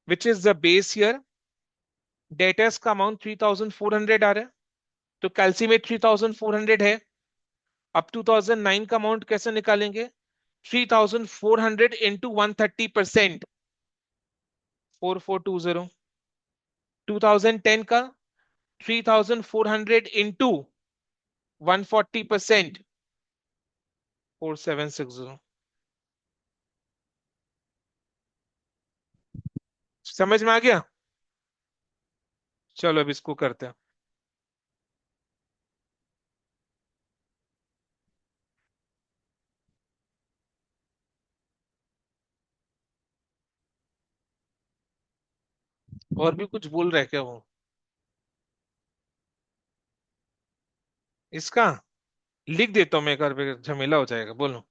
which is the base year, debtors का अमाउंट 3400 आ रहा है। तो कैलसी में 3400 है। अब 2009 का अमाउंट कैसे निकालेंगे? 3400 इंटू 130%, 4420। 2010 का 3400 इंटू 140%, 4760। समझ में आ गया? चलो अब इसको करते हैं। और भी कुछ बोल रहे हैं क्या वो? इसका लिख देता हूँ मैं एक बार, फिर झमेला हो जाएगा। बोलो।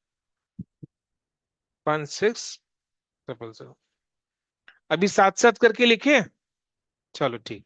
1600। अभी साथ साथ करके लिखे। चलो ठीक।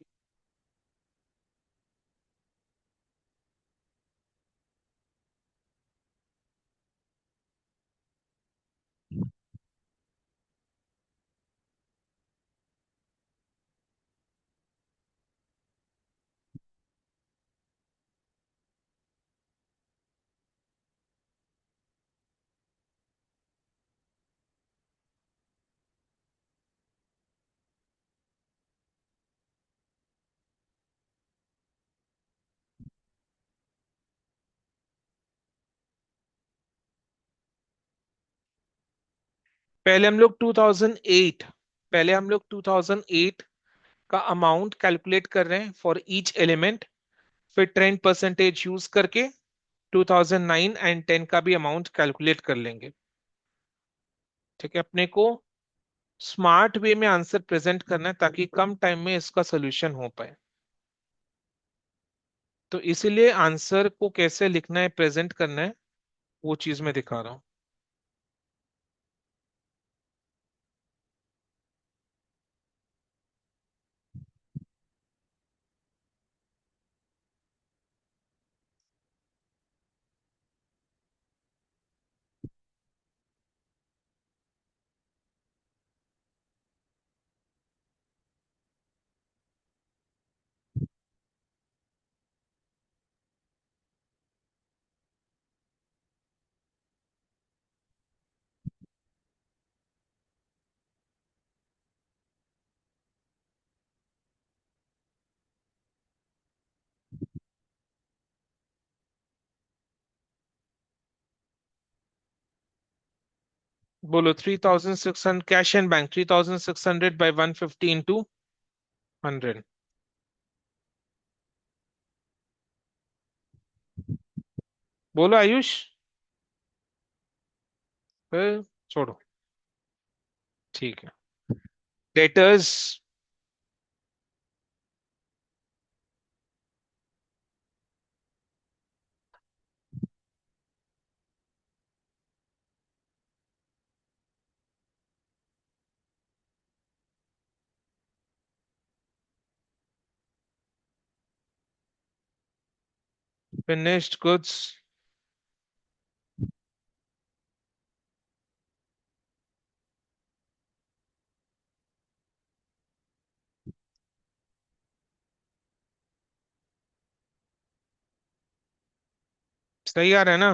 पहले हम लोग 2008 पहले हम लोग 2008 का अमाउंट कैलकुलेट कर रहे हैं फॉर ईच एलिमेंट। फिर ट्रेंड परसेंटेज यूज करके 2009 एंड 10 का भी अमाउंट कैलकुलेट कर लेंगे। ठीक है, अपने को स्मार्ट वे में आंसर प्रेजेंट करना है ताकि कम टाइम में इसका सोल्यूशन हो पाए। तो इसीलिए आंसर को कैसे लिखना है, प्रेजेंट करना है, वो चीज मैं दिखा रहा हूं। बोलो। 3600 cash and bank, 3600 by 150 into 100। बोलो आयुष। छोड़ो। ठीक है। डेटर्स। Finished goods. सही आ रहा है ना?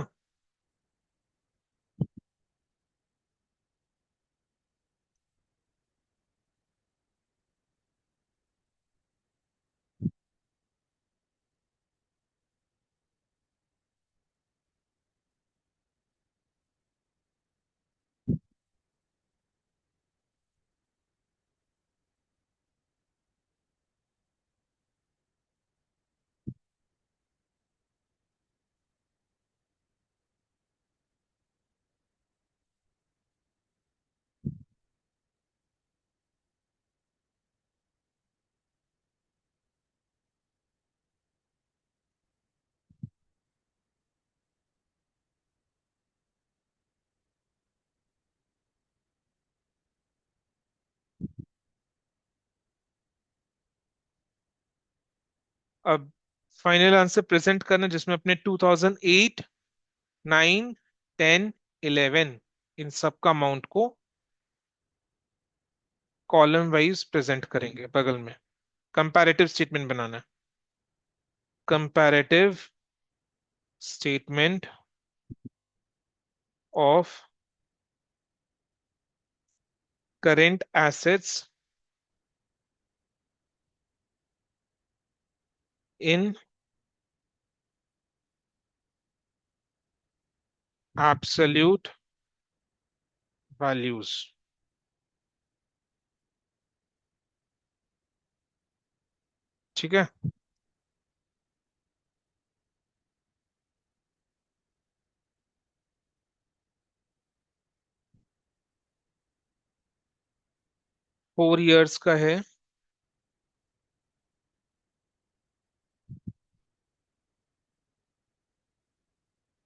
अब फाइनल आंसर प्रेजेंट करना जिसमें अपने 2008, 9, 10, 11 इन सब का अमाउंट को कॉलम वाइज प्रेजेंट करेंगे बगल में। कंपैरेटिव स्टेटमेंट बनाना है। Comparative statement of current assets in absolute values. ठीक है। 4 इयर्स का है।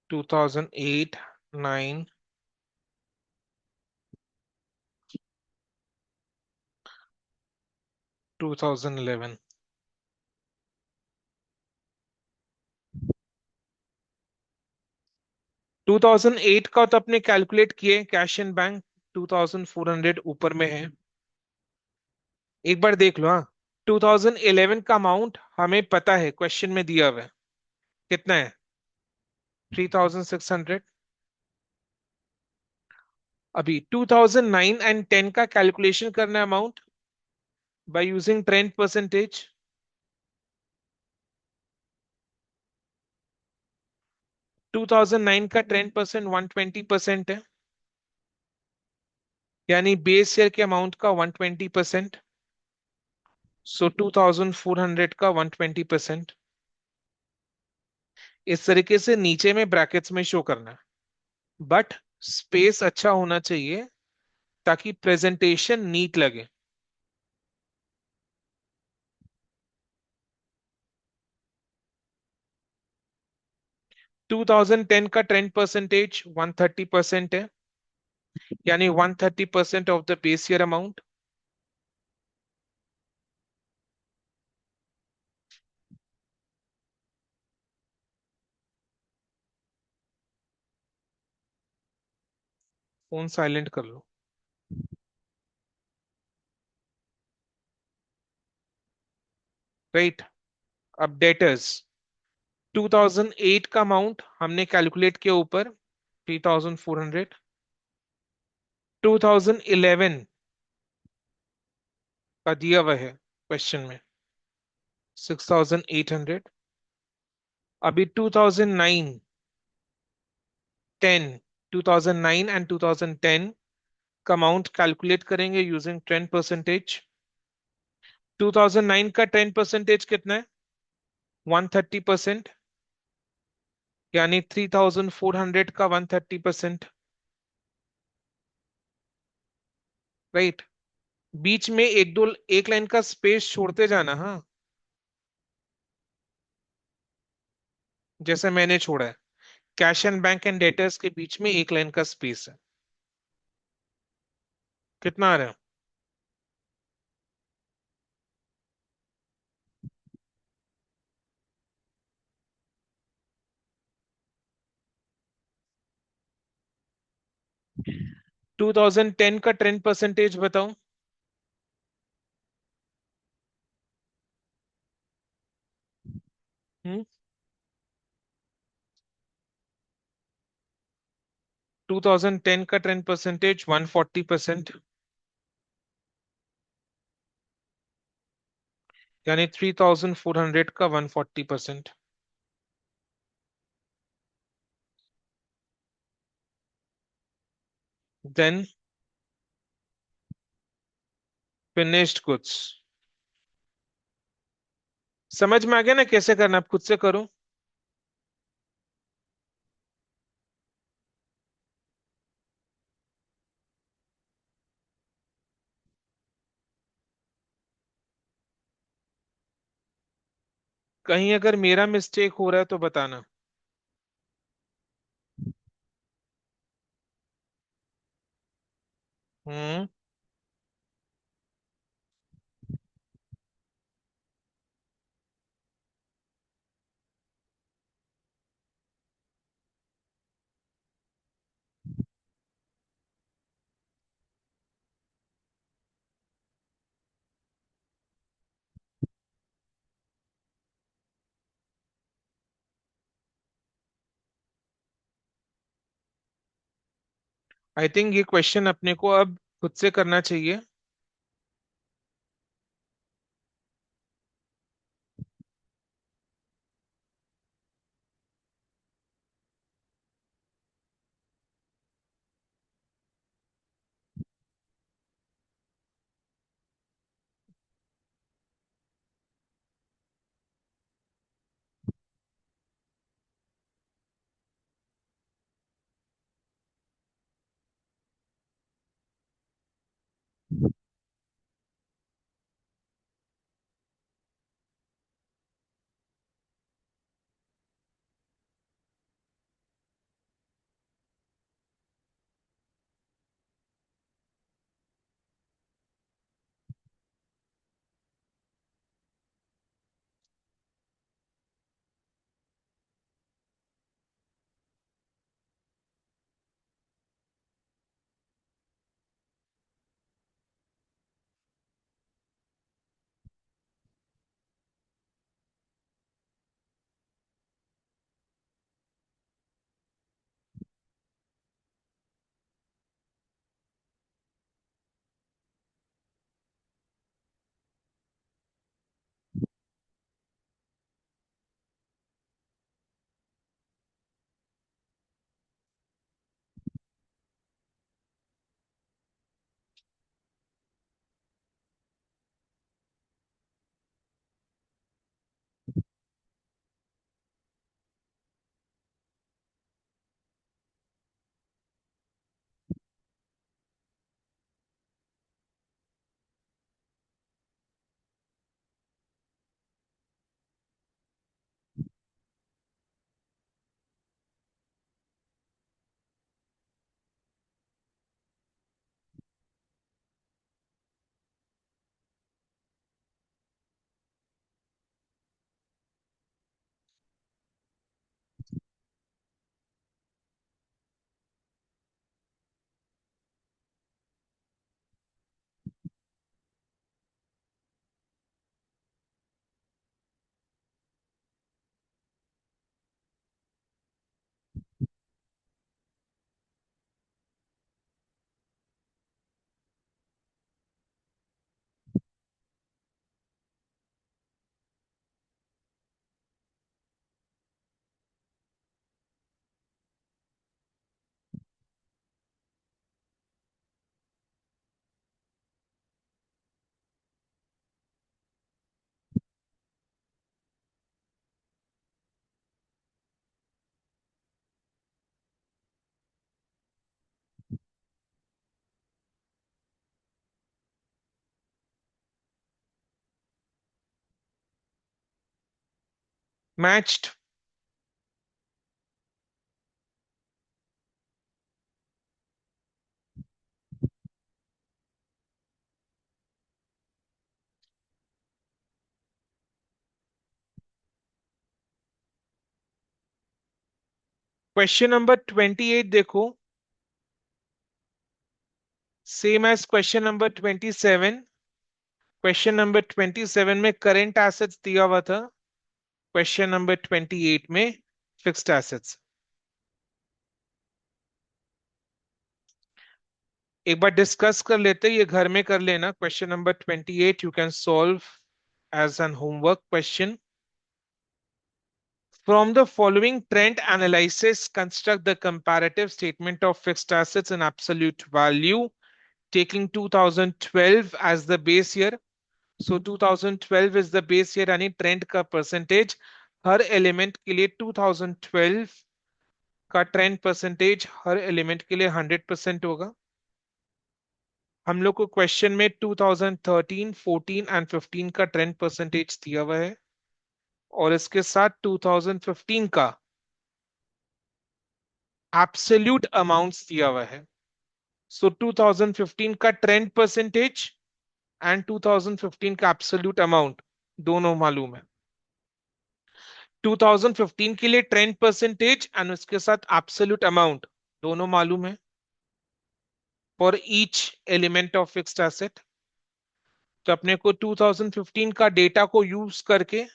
2008, 9, 2011। 2008 का तो अपने कैलकुलेट किए, कैश एंड बैंक 2400 ऊपर में है। एक बार देख लो। हाँ, 2011 का अमाउंट हमें पता है, क्वेश्चन में दिया हुआ है। कितना है? 3600। अभी 2009 एंड 10 का कैलकुलेशन करना है amount by using trend percentage. 2009 का 10% 120% है, यानी बेस ईयर के अमाउंट का 120%। सो 2400 का 120%। इस तरीके से नीचे में ब्रैकेट्स में शो करना है, बट स्पेस अच्छा होना चाहिए ताकि प्रेजेंटेशन नीट लगे। 2010 का 10% 130% है, यानी 130% of the base year amount. Phone silent कर लो। राइट। अब डेटर्स 2008 का अमाउंट हमने कैलकुलेट किया ऊपर 3400। 2011 का दिया हुआ है क्वेश्चन में 6800। अभी 2009, 10, 2009 एंड 2010 का अमाउंट कैलकुलेट करेंगे यूजिंग 10%। 2009 का 10% कितना है? 130%, यानी 3400 का 130%। राइट। बीच में एक दो एक लाइन का स्पेस छोड़ते जाना। हाँ, जैसे मैंने छोड़ा है। Cash and bank and debtors के बीच में एक लाइन का स्पेस है। कितना आ रहा है? 2010 का 10% बताओ। हम्म 2010 का 10% 140%, यानी 3400 का 140%। Then finished goods. समझ में आ गया ना कैसे करना, आप खुद से करो। कहीं अगर मेरा मिस्टेक हो रहा है तो बताना। हम्म। आई थिंक ये क्वेश्चन अपने को अब खुद से करना चाहिए। मैच्ड। क्वेश्चन नंबर 28 देखो, same as question number 27। Question number 27 में करेंट एसेट्स दिया हुआ था, क्वेश्चन नंबर 28 में फिक्स्ड एसेट्स। एक बार डिस्कस कर लेते हैं, ये घर में कर लेना। Question number 28 you can solve as an homework question. From the following trend analysis, construct the comparative statement of fixed assets in absolute value, taking 2012 as the base year. So 2012 is the base year, यानी trend का percentage हर element के लिए 2012 का trend percentage हर element के लिए 100% होगा। हम लोग को क्वेश्चन में 2013, 14 एंड 15 का ट्रेंड परसेंटेज दिया हुआ है, और इसके साथ 2015 का एब्सोल्यूट अमाउंट्स दिया हुआ है। सो 2015 का ट्रेंड परसेंटेज एंड 2015 का एब्सोल्यूट अमाउंट दोनों मालूम है। 2015 के लिए ट्रेंड परसेंटेज एंड उसके साथ एब्सोल्यूट अमाउंट दोनों मालूम है for each element of fixed asset. तो अपने को 2015 का डेटा को यूज करके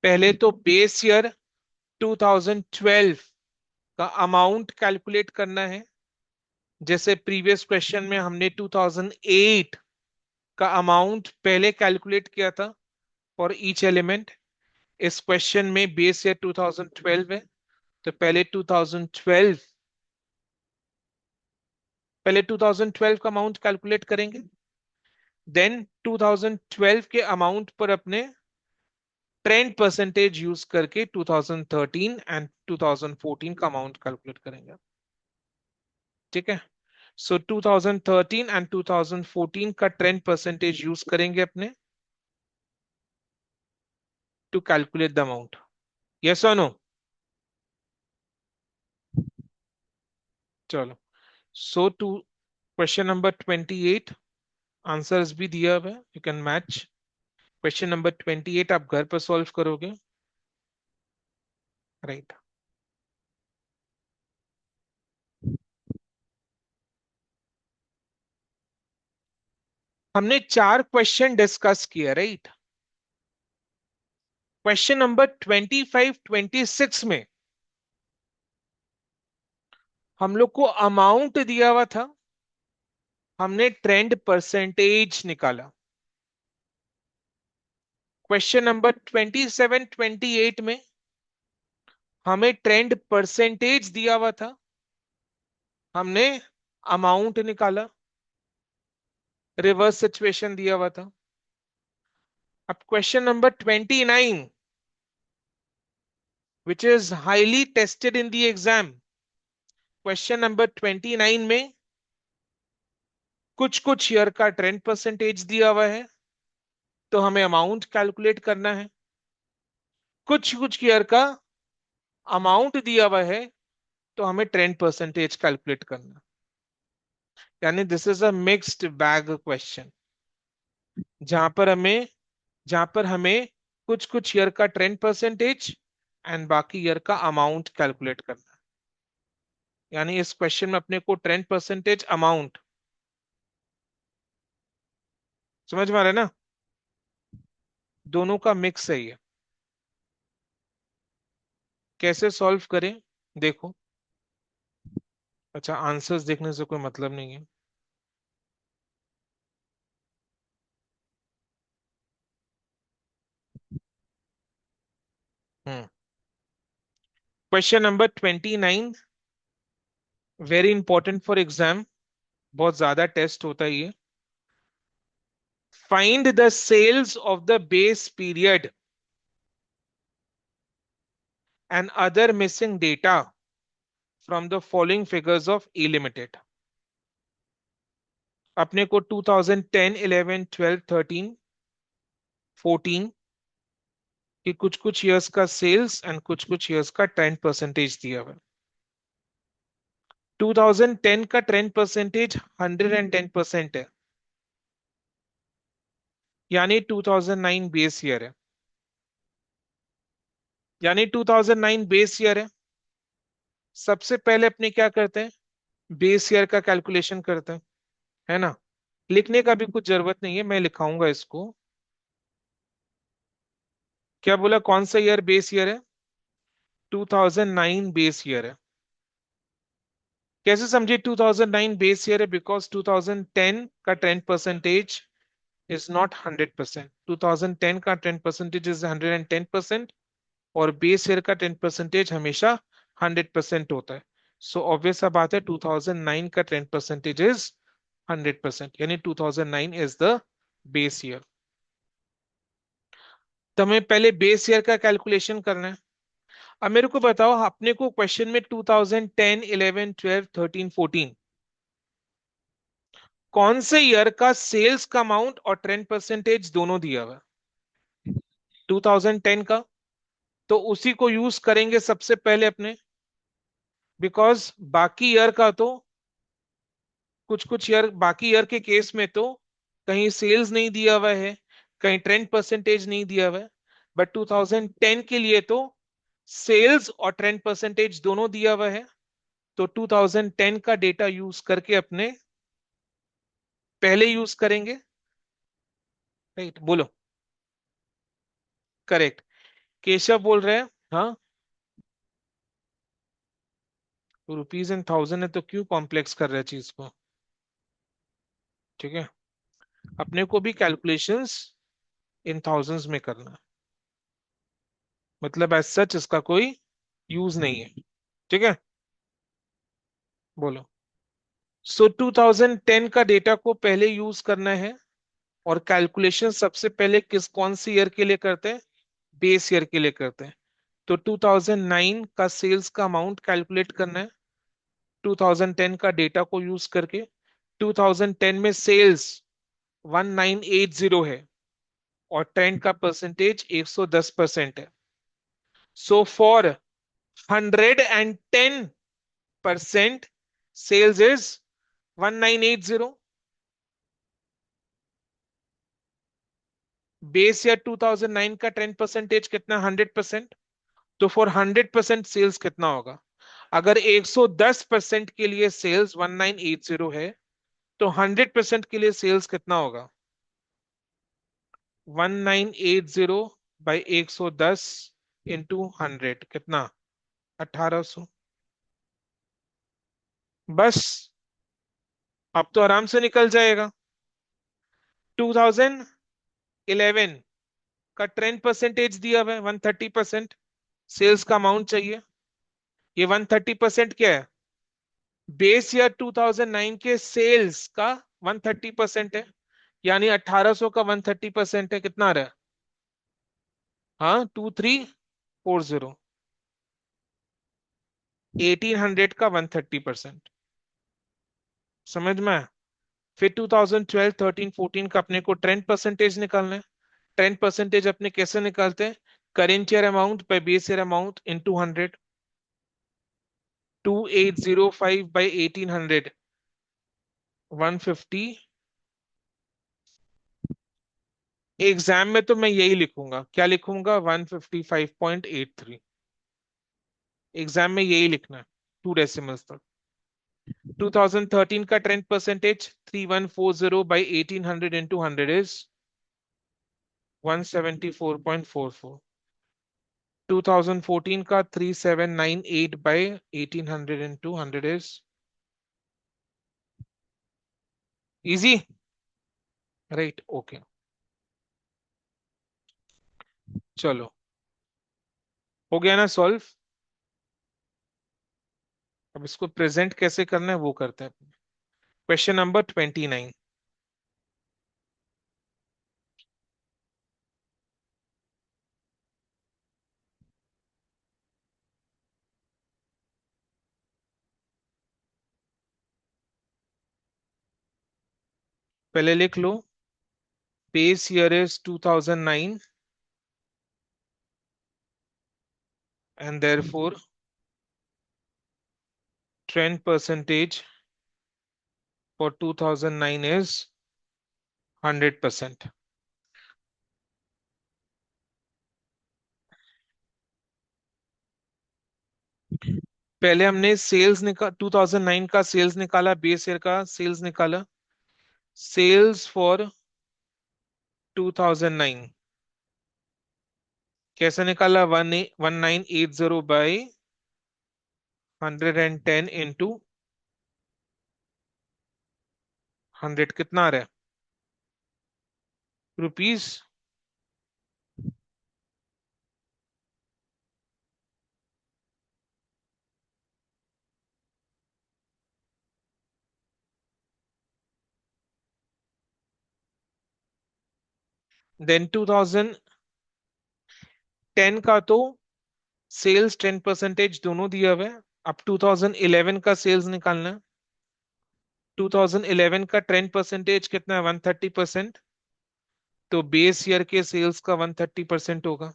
पहले तो बेस ईयर 2012 का अमाउंट कैलकुलेट करना है। जैसे प्रीवियस क्वेश्चन में हमने 2008 का अमाउंट पहले कैलकुलेट किया था फॉर ईच एलिमेंट। इस क्वेश्चन में बेस ईयर 2012 है, तो पहले 2012 का अमाउंट कैलकुलेट करेंगे, देन 2012 के अमाउंट पर अपने ट्रेंड परसेंटेज यूज करके 2013 एंड 2014 का अमाउंट कैलकुलेट करेंगे। ठीक है, सो 2013 एंड 2014 का ट्रेंड परसेंटेज यूज करेंगे अपने to calculate the amount. Yes और नो? चलो, so to question number 28 answers भी दिया हुआ है, you can match. Question number 28 आप घर पर सॉल्व करोगे, राइट? हमने 4 क्वेश्चन डिस्कस किए, राइट? क्वेश्चन नंबर 25 26 में हम लोग को अमाउंट दिया हुआ था, हमने ट्रेंड परसेंटेज निकाला। क्वेश्चन नंबर 27 28 में हमें ट्रेंड परसेंटेज दिया हुआ था, हमने अमाउंट निकाला। रिवर्स सिचुएशन दिया हुआ था। अब question number 29 which is highly tested in the exam. Question number 29 में कुछ कुछ ईयर का ट्रेंड परसेंटेज दिया हुआ है, तो हमें अमाउंट कैलकुलेट करना है। कुछ कुछ ईयर का अमाउंट दिया हुआ है, तो हमें ट्रेंड परसेंटेज कैलकुलेट करना है। यानी this is a mixed bag question, जहां पर हमें जहां पर हमें कुछ कुछ ईयर का ट्रेंड परसेंटेज एंड बाकी ईयर का अमाउंट कैलकुलेट करना है। यानी इस क्वेश्चन में अपने को ट्रेंड परसेंटेज अमाउंट समझ में आ रहा है ना? दोनों का मिक्स है ये। कैसे सॉल्व करें, देखो। अच्छा, आंसर्स देखने से कोई मतलब नहीं है। Hmm question number 29 very important for exam, बहुत ज्यादा टेस्ट होता है ये। Find the sales of the base period and other missing data from the following figures of E limited. अपने को 2010 11 12 13 14 की कुछ कुछ ईयर्स का सेल्स एंड कुछ कुछ ईयर्स का ट्रेंड परसेंटेज दिया हुआ है। 2010 का ट्रेंड परसेंटेज 110% है, यानी 2009 बेस ईयर है। यानी 2009 बेस ईयर है। सबसे पहले अपने क्या करते हैं, बेस ईयर का कैलकुलेशन करते हैं, है ना? लिखने का भी कुछ जरूरत नहीं है, मैं लिखाऊंगा इसको। क्या बोला, कौन सा ईयर बेस ईयर है? 2009 बेस ईयर है। कैसे समझे 2009 बेस ईयर है? बिकॉज 2010 का 10% इज नॉट 100%। 2010 का 10% इज 110%, और बेस ईयर का 10% हमेशा 100% होता है। सो ऑब्वियस सा बात है, 2009 का 10% इज 100%, यानी 2009 इज द बेस ईयर। तो हमें पहले बेस ईयर का कैलकुलेशन करना है। अब मेरे को बताओ, अपने को क्वेश्चन में 2010, 11, 12, 13, 14 कौन से ईयर का सेल्स का अमाउंट और 10% दोनों दिया हुआ है? 2010 का। तो उसी को यूज करेंगे सबसे पहले अपने, बिकॉज बाकी ईयर का तो, कुछ कुछ ईयर, बाकी ईयर के केस में तो कहीं सेल्स नहीं दिया हुआ है, कहीं 10% नहीं दिया हुआ है, बट 2010 के लिए तो सेल्स और 10% दोनों दिया हुआ है। तो 2010 का डेटा यूज करके अपने पहले यूज करेंगे। राइट, बोलो। करेक्ट। केशव बोल रहे हैं। हाँ, रुपीज इन थाउजेंड है तो क्यों कॉम्प्लेक्स कर रहे हैं चीज को? ठीक है, अपने को भी कैलकुलेशंस इन थाउजेंड्स में करना है, मतलब एज सच इसका कोई यूज नहीं है। ठीक है, बोलो। सो 2010 का डेटा को पहले यूज करना है, और कैलकुलेशन सबसे पहले किस कौन सी ईयर के लिए करते हैं? बेस ईयर के लिए करते हैं। तो 2009 का सेल्स का अमाउंट कैलकुलेट करना है 2010 का डेटा को यूज करके। 2010 में सेल्स 1980 है, और 10 का परसेंटेज 110% है। So for 110% sales is 1980। Base year 2009 का 10% कितना? 100%। तो फॉर 100% सेल्स कितना होगा? अगर 110% के लिए सेल्स 1980 है, तो 100% के लिए सेल्स कितना होगा? 1980 बाई 110 इंटू 100 कितना? 1800। बस, अब तो आराम से निकल जाएगा। 2011 का 10% दिया हुआ है, 130% सेल्स का अमाउंट चाहिए। ये 130% क्या है? बेस ईयर 2009 के सेल्स का 130% है, यानी 1800 का 130% है, कितना आ रहा है? हाँ, 2340। 1800 का 130%। समझ में आया? फिर 2012, 13, 14 का अपने को 10% निकालना है। 10% अपने कैसे निकालते हैं? Current year amount by base year amount into 100। 2805 by 1800, 150। Exam में तो मैं यही लिखूंगा, क्या लिखूंगा? 155.83। एग्जाम में यही लिखना है, 2 डेसिमल्स तक। 2013 का 10% 3140 बाई 1800 इंटू 100 इज 174.44। 2014 का 3798 by 1800 into 100 is easy. Right, okay. चलो, हो गया ना सॉल्व? अब इसको प्रेजेंट कैसे करना है वो करते हैं। Question number 29। पहले लिख लो, base year is 2009, and therefore 10 percentage for 2009 is 100%। पहले हमने सेल्स निकाल 2009 का सेल्स निकाला, बेस ईयर का सेल्स निकाला। सेल्स फॉर 2009 कैसे निकाला? 1980 बाई 110 इंटू 100 कितना आ रहा है रुपीज? देन 2010 का तो सेल्स 10% दोनों दिया हुआ है। अब 2011 का सेल्स निकालना है। 2011 का 10% कितना है? 130%। तो बेस ईयर के सेल्स का 130% होगा।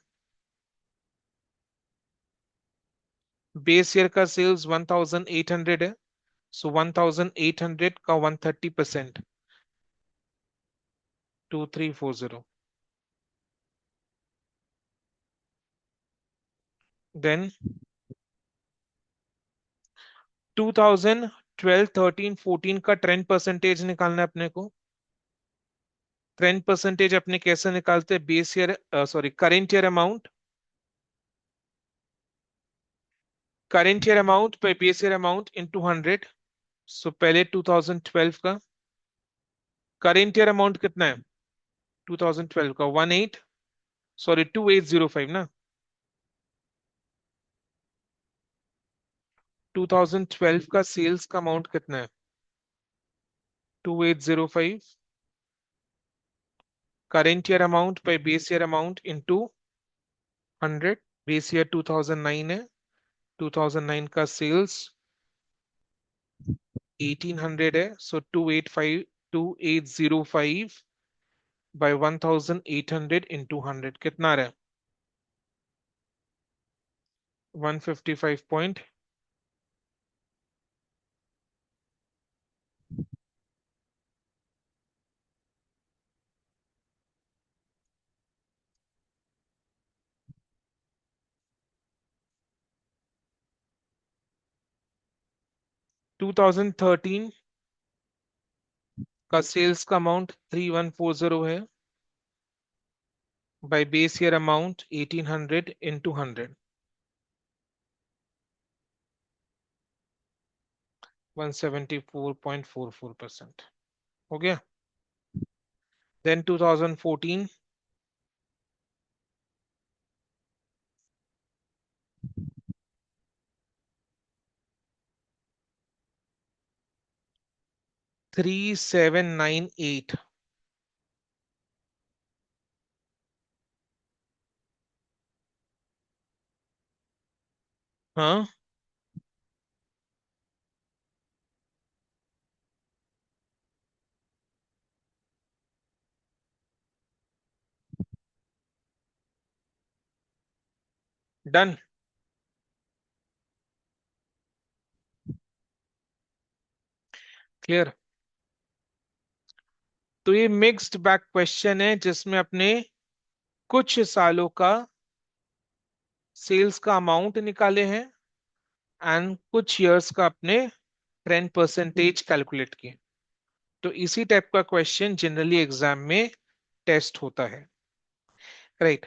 बेस ईयर का सेल्स 1800 है, सो 1800 का 130%। 2340। देन 2012 13 14 का 10% निकालना है अपने को। 10% अपने कैसे निकालते हैं? Base year, sorry, current year amount. Current year amount पे बेस ईयर अमाउंट इंटू 100। सो पहले 2012 का करेंट ईयर अमाउंट कितना है? 2012 का 18, सॉरी 2805 ना। 2012 का सेल्स का अमाउंट कितना है? 2805। करेंट ईयर अमाउंट पे base year amount into 100। Base year 2009 है, 2009 का सेल्स 1800 है, सो 2805 बाय 1800 इंटू 100 कितना आ रहा है? 155 2013 का सेल्स का अमाउंट 3140 है, bye base year amount 1800 into 100। 174.44% हो गया। देन 2014 3798। हाँ, डन। क्लियर। तो ये मिक्स्ड बैग क्वेश्चन है जिसमें अपने कुछ सालों का सेल्स का अमाउंट निकाले हैं एंड कुछ इयर्स का अपने 10% कैलकुलेट किए। तो इसी टाइप का क्वेश्चन जनरली एग्जाम में टेस्ट होता है। राइट।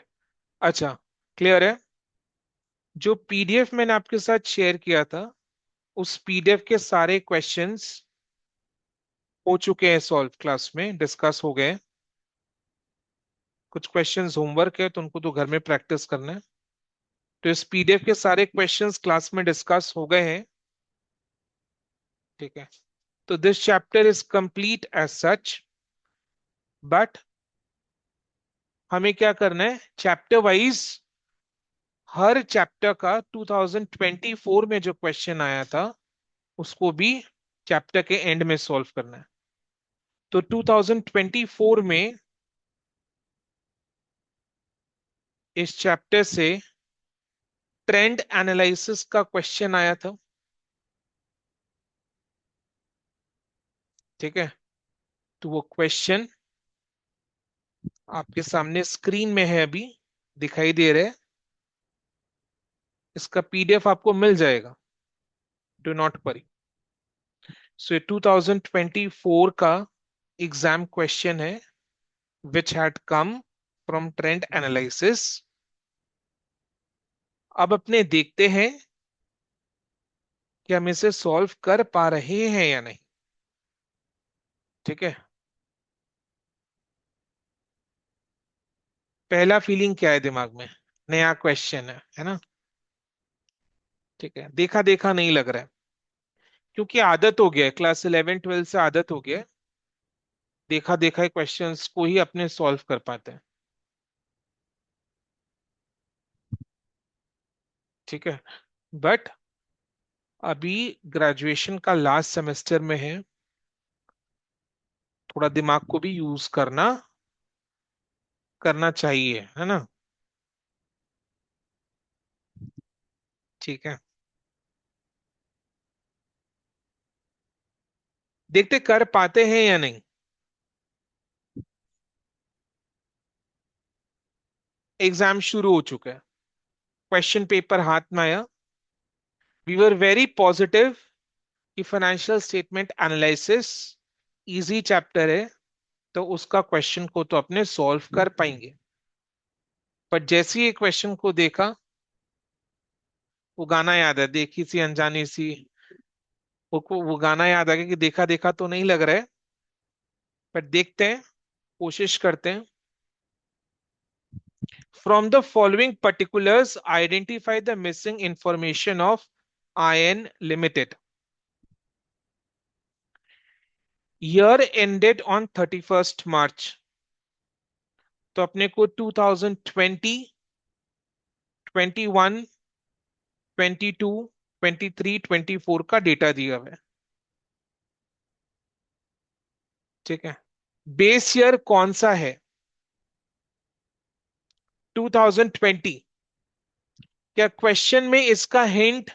अच्छा, क्लियर है। जो पीडीएफ मैंने आपके साथ शेयर किया था, उस पीडीएफ के सारे क्वेश्चंस हो चुके हैं सॉल्व, क्लास में डिस्कस हो गए। कुछ क्वेश्चंस होमवर्क है तो उनको तो घर में प्रैक्टिस करना है। तो इस पीडीएफ के सारे क्वेश्चंस क्लास में डिस्कस हो गए हैं। ठीक है। तो this chapter is complete as such, but हमें क्या करना है? चैप्टर वाइज हर चैप्टर का 2024 में जो क्वेश्चन आया था उसको भी चैप्टर के एंड में सॉल्व करना है। तो 2024 में इस चैप्टर से ट्रेंड एनालिसिस का क्वेश्चन आया था। ठीक है। तो वो क्वेश्चन आपके सामने स्क्रीन में है, अभी दिखाई दे रहा है। इसका पीडीएफ आपको मिल जाएगा, डू नॉट वरी। सो ये 2024 का एग्जाम क्वेश्चन है which had come from trend analysis. अब अपने देखते हैं कि हम इसे सॉल्व कर पा रहे हैं या नहीं। ठीक है, पहला फीलिंग क्या है दिमाग में? नया क्वेश्चन है ना? ठीक है, देखा देखा नहीं लग रहा है, क्योंकि आदत हो गया है, क्लास 11 12 से आदत हो गया है, देखा देखा क्वेश्चंस को ही अपने सॉल्व कर पाते हैं। ठीक है, बट अभी ग्रेजुएशन का लास्ट सेमेस्टर में है, थोड़ा दिमाग को भी यूज करना करना चाहिए, है ना? ठीक है, देखते कर पाते हैं या नहीं। एग्जाम शुरू हो चुका है, क्वेश्चन पेपर हाथ में आया, वी वर वेरी पॉजिटिव कि financial statement analysis easy chapter है, तो उसका क्वेश्चन को तो अपने सॉल्व कर पाएंगे। पर जैसे ही क्वेश्चन को देखा, वो गाना याद है, देखी सी अनजानी सी, वो गाना याद आ गया कि देखा देखा तो नहीं लग रहा है, पर देखते हैं, कोशिश करते हैं। From the following particulars identify the missing information of IN limited. Year ended on 31st March, तो अपने को 2020, 21, 22, 23, 24 का डेटा दिया हुआ है। ठीक है, बेस ईयर कौन सा है? 2020। क्या क्वेश्चन में इसका हिंट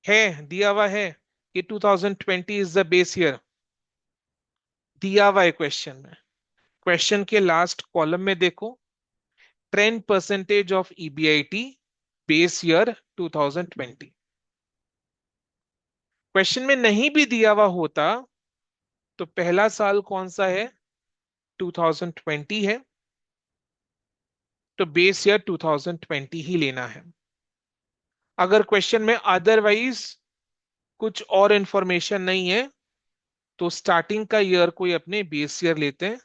है, दिया हुआ है कि 2020 इज द बेस ईयर? दिया हुआ है क्वेश्चन में। क्वेश्चन के लास्ट कॉलम में देखो, 10% of EBIT base year 2020। Question में नहीं भी दिया हुआ होता तो पहला साल कौन सा है? 2020 है, तो बेस ईयर 2020 ही लेना है। अगर क्वेश्चन में अदरवाइज कुछ और इंफॉर्मेशन नहीं है, तो स्टार्टिंग का ईयर कोई अपने बेस ईयर लेते हैं।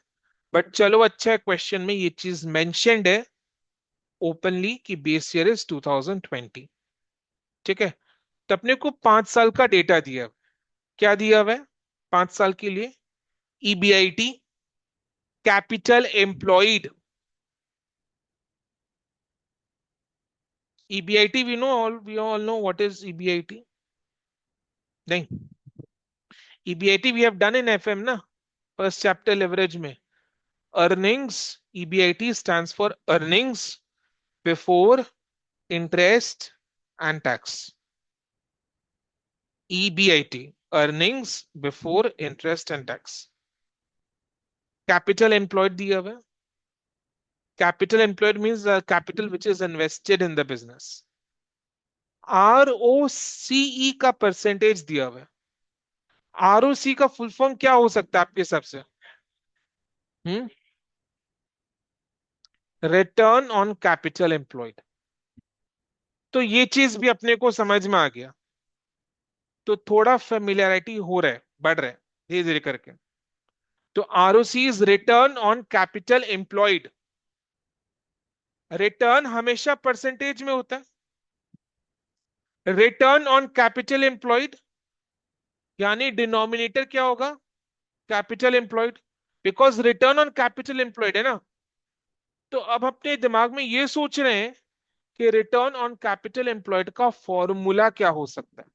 बट चलो, अच्छा है क्वेश्चन में ये चीज मेंशन्ड है ओपनली कि बेस ईयर इज 2020। ठीक है, तो अपने को 5 साल का डेटा दिया हुआ है। क्या दिया हुआ है 5 साल के लिए? EBIT, capital employed. EBIT we all know what is EBIT? नहीं, EBIT we have done in FM ना, फर्स्ट चैप्टर लेवरेज में। Earnings, EBIT stands for earnings before interest and tax। EBIT, earnings before interest and tax। Capital employed दिया हुआ है। Capital employed means capital which is invested in the business. ROCE का percentage दिया हुआ है। ROC का full form क्या हो सकता है आपके हिसाब से? हम्म, रिटर्न ऑन कैपिटल एम्प्लॉयड। तो ये चीज भी अपने को समझ में आ गया, तो थोड़ा फेमिलियरिटी हो रहा है, बढ़ रहा है धीरे धीरे करके। तो ROC is return on capital employed. Return हमेशा परसेंटेज में होता है, रिटर्न ऑन कैपिटल एम्प्लॉयड यानी डिनोमिनेटर क्या होगा? Capital employed, because return on capital employed है ना। तो अब अपने दिमाग में ये सोच रहे हैं कि रिटर्न ऑन कैपिटल एम्प्लॉयड का फॉर्मूला क्या हो सकता है?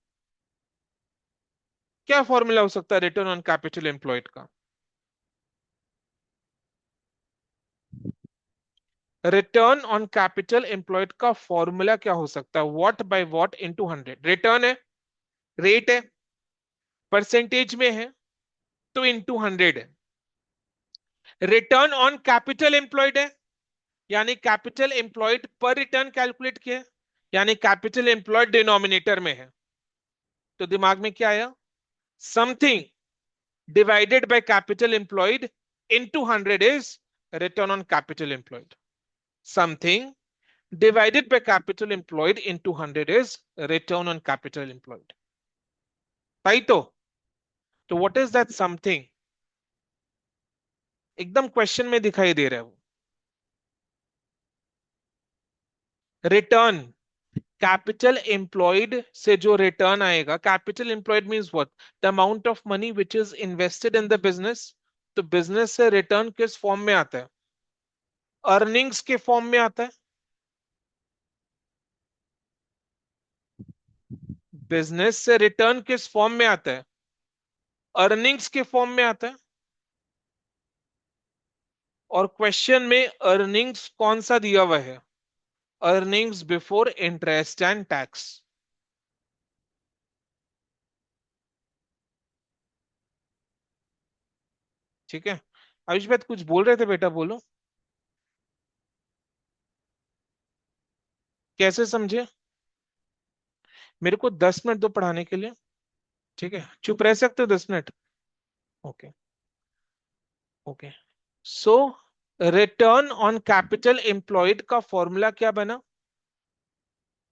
क्या फॉर्मूला हो सकता है रिटर्न ऑन कैपिटल एम्प्लॉयड का? रिटर्न ऑन कैपिटल एम्प्लॉयड का फॉर्मूला क्या हो सकता है? What by what into 100। Return है, रेट है, परसेंटेज में है, तो इनटू 100 है। रिटर्न ऑन कैपिटल एम्प्लॉयड है, यानी कैपिटल एम्प्लॉयड पर रिटर्न कैलकुलेट किया, यानी कैपिटल एम्प्लॉयड डिनोमिनेटर में है। तो दिमाग में क्या आया? Something divided by capital employed into 100 is return on capital employed। Something divided by capital employed into 100 is return on capital employed। भाई तो what is that something? एकदम क्वेश्चन में दिखाई दे रहा है वो। रिटर्न, कैपिटल एम्प्लॉयड से जो रिटर्न आएगा, capital employed means what, the amount of money which is invested in the business. तो बिजनेस से रिटर्न किस फॉर्म में आता है? अर्निंग्स के फॉर्म में आता है। बिजनेस से रिटर्न किस फॉर्म में आता है? अर्निंग्स के फॉर्म में आता है। और क्वेश्चन में अर्निंग्स कौन सा दिया हुआ है? Earnings before interest and tax. ठीक है। आयुष भाई कुछ बोल रहे थे बेटा, बोलो। कैसे समझे? मेरे को 10 मिनट दो पढ़ाने के लिए। ठीक है, चुप रह सकते हो 10 minute? Okay. Okay. So return on capital employed का फॉर्मूला क्या बना?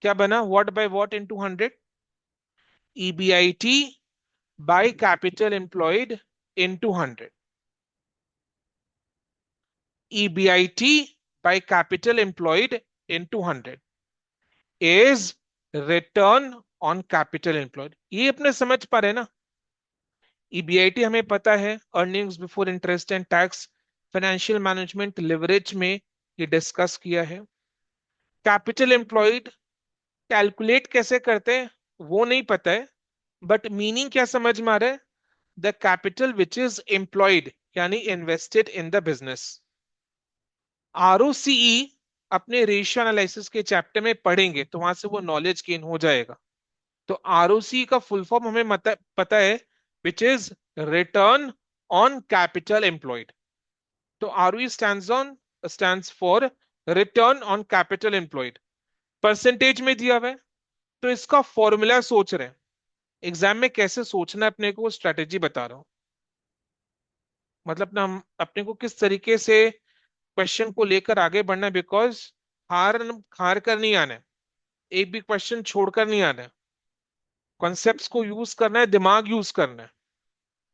क्या बना? What by what into 100? EBIT by capital employed into 100। EBIT by capital employed into 100 is return on capital employed. ये अपने समझ पा रहे हैं ना? ईबीआईटी हमें पता है, earnings before interest and tax. Financial management leverage में ये डिस्कस किया है। कैपिटल एम्प्लॉयड कैलकुलेट कैसे करते हैं वो नहीं पता है, बट मीनिंग क्या समझ में आ रहा है? The capital which is employed, यानी invested in the business. ROCE अपने रेशियो एनालिसिस के चैप्टर में पढ़ेंगे, तो वहां से वो नॉलेज गेन हो जाएगा। तो आरओसी का फुल फॉर्म हमें पता है, which is return on capital employed. तो ROE stands for return on capital employed. Percentage में दिया हुआ है, तो इसका फॉर्मूला सोच रहे हैं। एग्जाम में कैसे सोचना है अपने को, स्ट्रेटेजी बता रहा हूं। मतलब ना, हम अपने को किस तरीके से क्वेश्चन को लेकर आगे बढ़ना है, बिकॉज हार हार कर नहीं आना है, एक भी क्वेश्चन छोड़कर नहीं आना है। कॉन्सेप्ट्स को यूज करना है, दिमाग यूज करना है।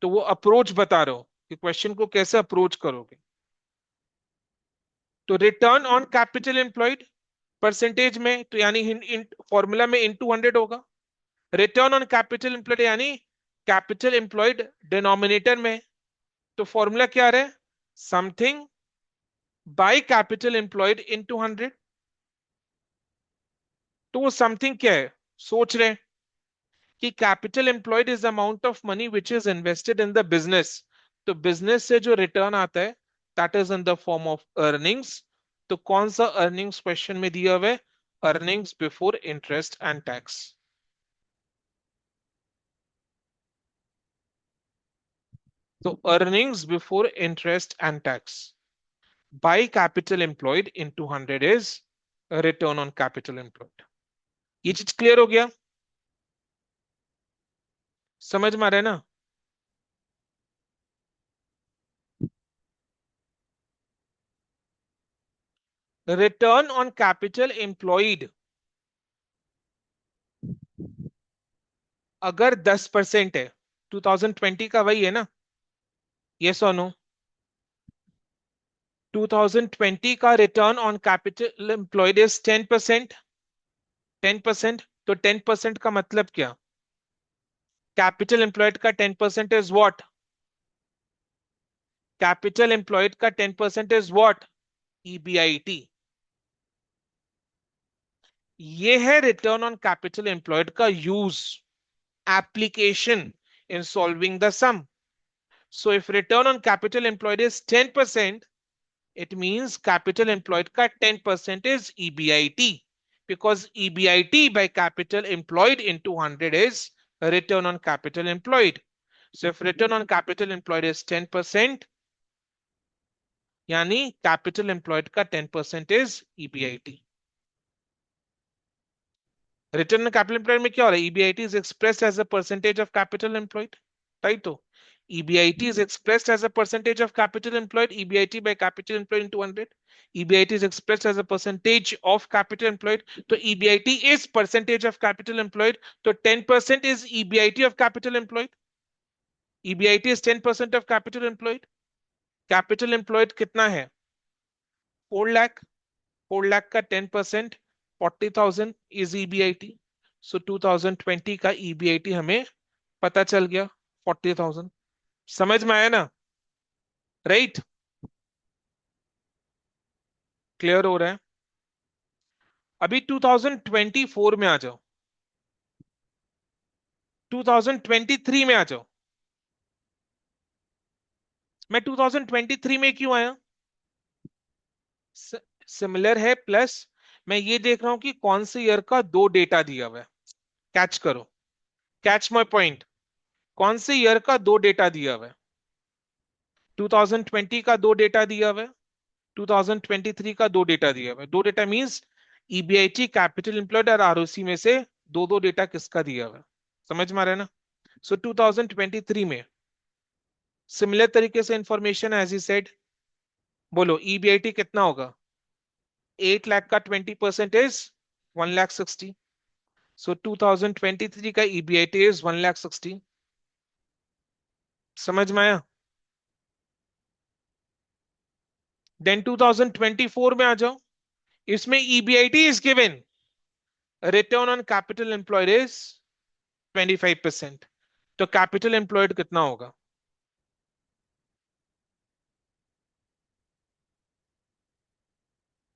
तो वो अप्रोच बता रहे हो कि क्वेश्चन को कैसे अप्रोच करोगे। तो return on capital employed percentage में, तो यानी फॉर्मूला में इनटू 100 होगा। रिटर्न ऑन कैपिटल एम्प्लॉयड यानी कैपिटल एम्प्लॉयड डिनोमिनेटर में। तो फॉर्मूला क्या रहा है? Something bye capital employed into 100। तो वो समथिंग क्या है? सोच रहे हैं कि capital employed is amount of money which is invested in the business. तो बिजनेस से जो रिटर्न आता है, that is in the form of earnings. तो कौन सा अर्निंग्स क्वेश्चन में दिया हुआ है? Earnings before interest and tax. तो earnings before interest and tax by capital employed into 100 is return on capital employed. ये चीज क्लियर हो गया? समझ में आ रहा है ना? रिटर्न ऑन कैपिटल एम्प्लॉयड अगर 10% है, 2020 का वही है ना? यस और नो? 2020 का return on capital employed is 10%। 10%, तो 10% का मतलब क्या? कैपिटल एम्प्लॉयड का 10% इज व्हाट? कैपिटल एम्प्लॉयड का 10% इज व्हाट? ईबीआईटी। ये है रिटर्न ऑन कैपिटल एम्प्लॉयड का use, application in solving the sum. So if return on capital employed is 10%, it means capital employed का 10% is EBIT, because EBIT by capital employed into 100 is return on capital employed. So if return on capital employed is 10%, यानी capital employed का 10% is EBIT. Return on capital employed में क्या हो रहा है? EBIT is expressed as a percentage of capital employed, right? तो EBIT is expressed as a percentage of capital employed, EBIT by capital employed into 100. EBIT is expressed as a percentage of capital employed. So EBIT is percentage of capital employed. So 10% is EBIT of capital employed. EBIT is 10% of capital employed. Capital employed कितना है? 4 लाख। 4 लाख का 10% 40,000 is EBIT. सो 2020 का EBIT हमें पता चल गया, 40,000। समझ में आया ना? राइट? क्लियर हो रहा है? अभी 2024 में आ जाओ, 2023 में आ जाओ। मैं 2023 में क्यों आया? सिमिलर है, प्लस मैं ये देख रहा हूं कि कौन से ईयर का दो डेटा दिया हुआ है। कैच करो, कैच माय पॉइंट। कौन से ईयर का दो डेटा दिया हुआ है? 2020 का दो डेटा दिया हुआ है, 2023 का दो डेटा दिया हुआ है। दो data means EBIT, capital employed और आरओसी में से दो दो डेटा किसका दिया हुआ है? समझ में आ रहा है ना? सो 2023 में सिमिलर तरीके से इंफॉर्मेशन एज ही सेड। बोलो ईबीआईटी कितना होगा? 8 लाख का 20% 1,60,000। सो 2023 का ईबीआईटी इज 1,60,000। समझ में आया? देन 2024 में आ जाओ। इसमें EBIT is given, return on capital employed is 25%। तो कैपिटल एम्प्लॉयड कितना होगा?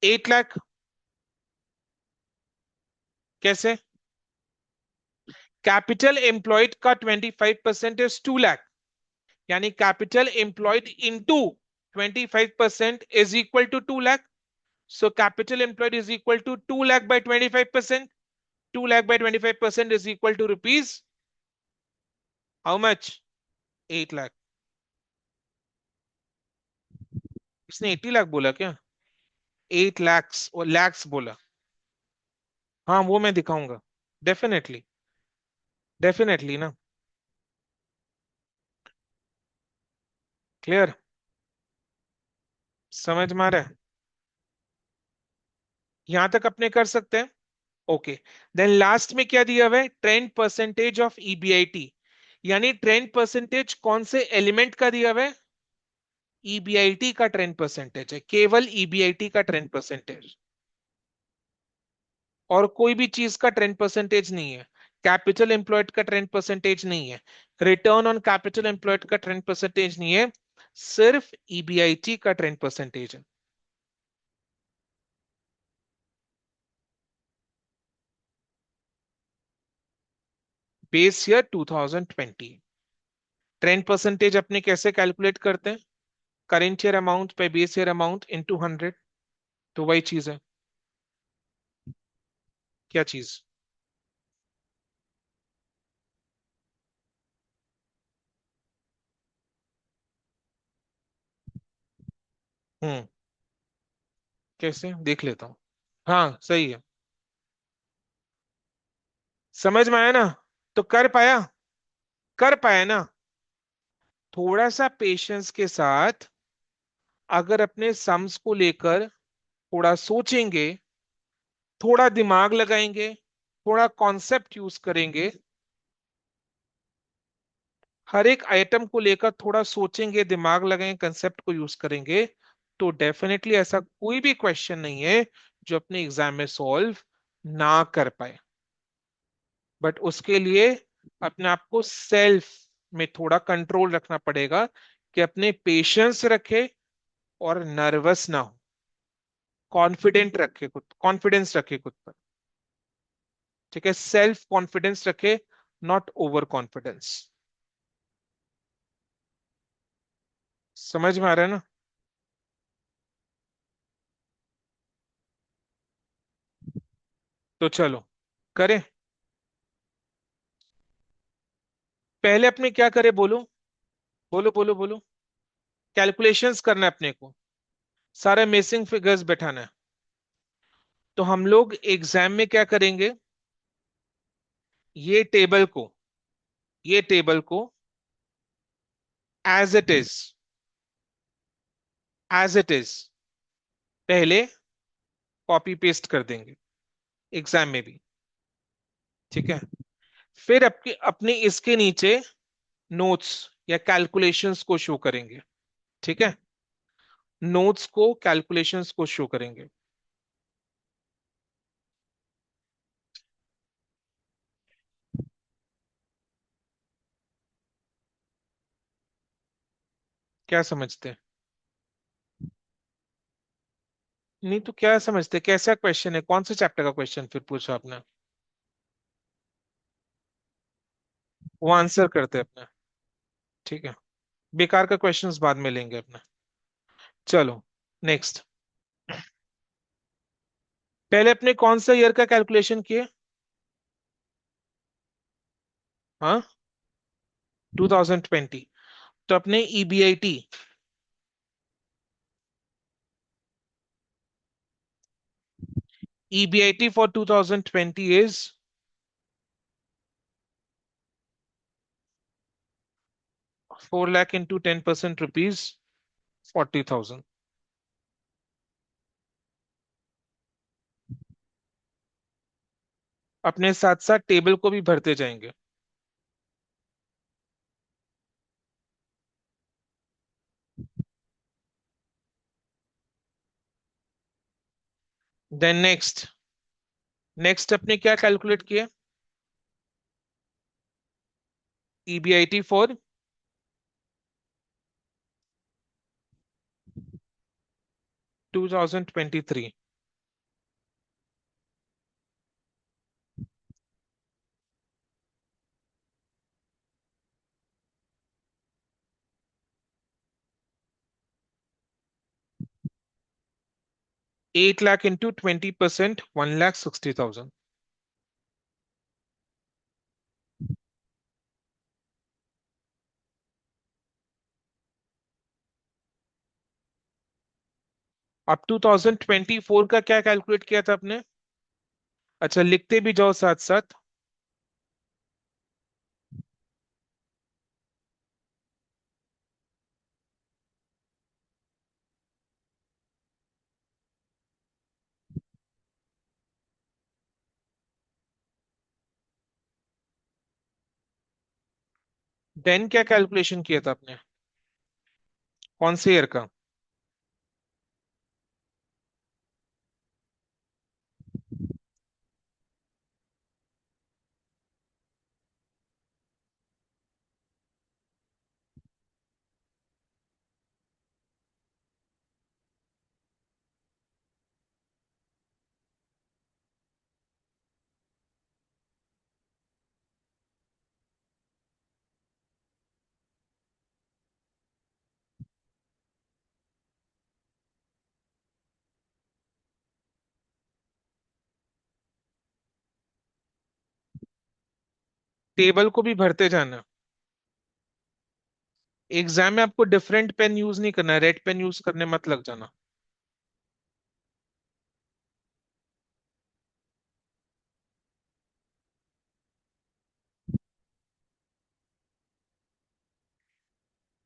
8 लाख। कैसे? कैपिटल एम्प्लॉयड का 25% इज 2 लाख, यानी capital employed into 25% is equal to 2 lakh. So capital employed is equal to 2 lakh by 25%। 2 lakh by 25% is equal to rupees how much? 8 lakh. इसने 80 लाख बोला क्या? 8 लैक्स और लैक्स बोला। हाँ वो मैं दिखाऊंगा। डेफिनेटली, डेफिनेटली ना। क्लियर? समझ में आ रहा है? यहां तक अपने कर सकते हैं। ओके। देन लास्ट में क्या दिया हुआ है? Trend percentage of EBIT. यानी ट्रेंड परसेंटेज कौन से एलिमेंट का दिया हुआ है? ईबीआईटी का ट्रेंड परसेंटेज है, केवल ईबीआईटी का ट्रेंड परसेंटेज, और कोई भी चीज का ट्रेंड परसेंटेज नहीं है। कैपिटल एम्प्लॉयड का ट्रेंड परसेंटेज नहीं है, रिटर्न ऑन कैपिटल एम्प्लॉयड का ट्रेंड परसेंटेज नहीं है, सिर्फ ईबीआईटी का ट्रेंड परसेंटेज है। Base year 2020। ट्रेंड परसेंटेज अपने कैसे कैलकुलेट करते हैं? करेंट ईयर अमाउंट पे बेस ईयर अमाउंट इनटू 100। तो वही चीज है। क्या चीज? हम्म। कैसे देख लेता हूँ। हाँ सही है। समझ में आया ना? तो कर पाया? कर पाया ना? थोड़ा सा पेशेंस के साथ अगर अपने सम्स को लेकर थोड़ा सोचेंगे, थोड़ा दिमाग लगाएंगे, थोड़ा कॉन्सेप्ट यूज करेंगे, हर एक आइटम को लेकर थोड़ा सोचेंगे, दिमाग लगाएंगे, कंसेप्ट को यूज करेंगे, तो डेफिनेटली ऐसा कोई भी क्वेश्चन नहीं है जो अपने एग्जाम में सॉल्व ना कर पाए। बट उसके लिए अपने आप को सेल्फ में थोड़ा कंट्रोल रखना पड़ेगा, कि अपने पेशेंस रखे और नर्वस ना हो, कॉन्फिडेंट रखे खुद, कॉन्फिडेंस रखे खुद पर। ठीक है? सेल्फ कॉन्फिडेंस रखे, नॉट ओवर कॉन्फिडेंस। समझ में आ रहा है ना? तो चलो करें। पहले अपने क्या करें? बोलो बोलो बोलो बोलो। कैलकुलेशंस करना है अपने को, सारे मिसिंग फिगर्स बैठाना है। तो हम लोग एग्जाम में क्या करेंगे? ये टेबल को, ये टेबल को as it is, as it is पहले कॉपी पेस्ट कर देंगे एग्जाम में भी। ठीक है? फिर अपने अपने इसके नीचे नोट्स या कैलकुलेशंस को शो करेंगे। ठीक है? नोट्स को, कैलकुलेशंस को शो करेंगे। क्या समझते हैं? नहीं तो क्या समझते, कैसा क्वेश्चन है, कौन से चैप्टर का क्वेश्चन फिर पूछा आपने? वो आंसर करते हैं अपने। ठीक है, बेकार का क्वेश्चंस बाद में लेंगे अपने। चलो, नेक्स्ट। पहले अपने कौन सा ईयर का कैलकुलेशन किए? हाँ, 2020। तो अपने EBIT for 2020 is 4 lakh into 10% rupees, 40,000। अपने साथ साथ टेबल को भी भरते जाएंगे। Then next. नेक्स्ट अपने क्या कैलकुलेट किया? EBIT for 2023। 8 लाख इंटू 20%, 1,60,000। अब 2024 का क्या कैलकुलेट किया था आपने? अच्छा, लिखते भी जाओ साथ साथ। देन क्या कैलकुलेशन किया था आपने? कौन से ईयर का? टेबल को भी भरते जाना। एग्जाम में आपको डिफरेंट पेन यूज नहीं करना है, रेड पेन यूज करने मत लग जाना।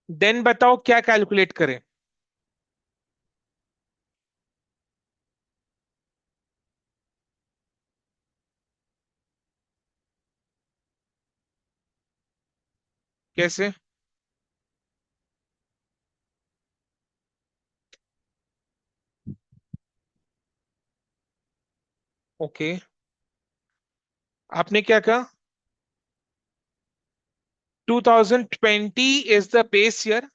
देन बताओ क्या कैलकुलेट करें। कैसे? ओके, आपने क्या कहा? 2020 इज द बेस ईयर,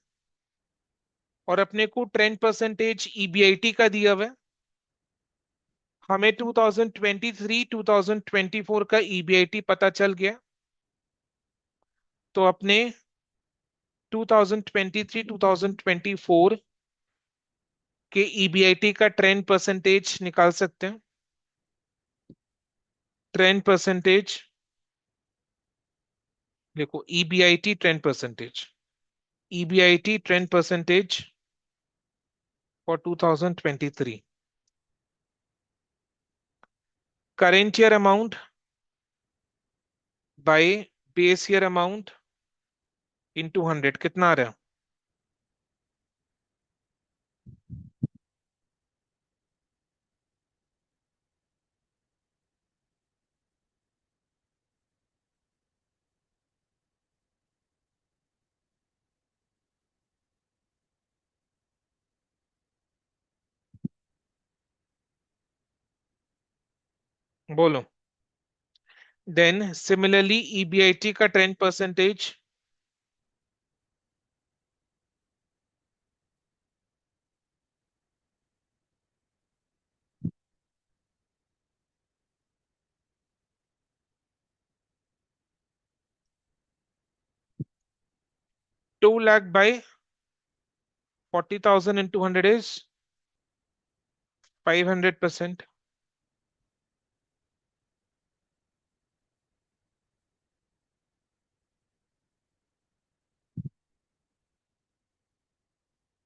और अपने को 10% ईबीआईटी का दिया हुआ है। हमें 2023 2024 का ईबीआईटी पता चल गया। तो अपने 2023 2024 के ईबीआईटी का 10% निकाल सकते हैं। 10%। देखो, EBIT 10%। EBIT 10% for 2023। Current year amount by base year amount into 100, कितना आ रहा है? बोलो। देन सिमिलरली ईबीआईटी का 10%। 2 लाख बाई 40,000 इंटू 100 इज 500%।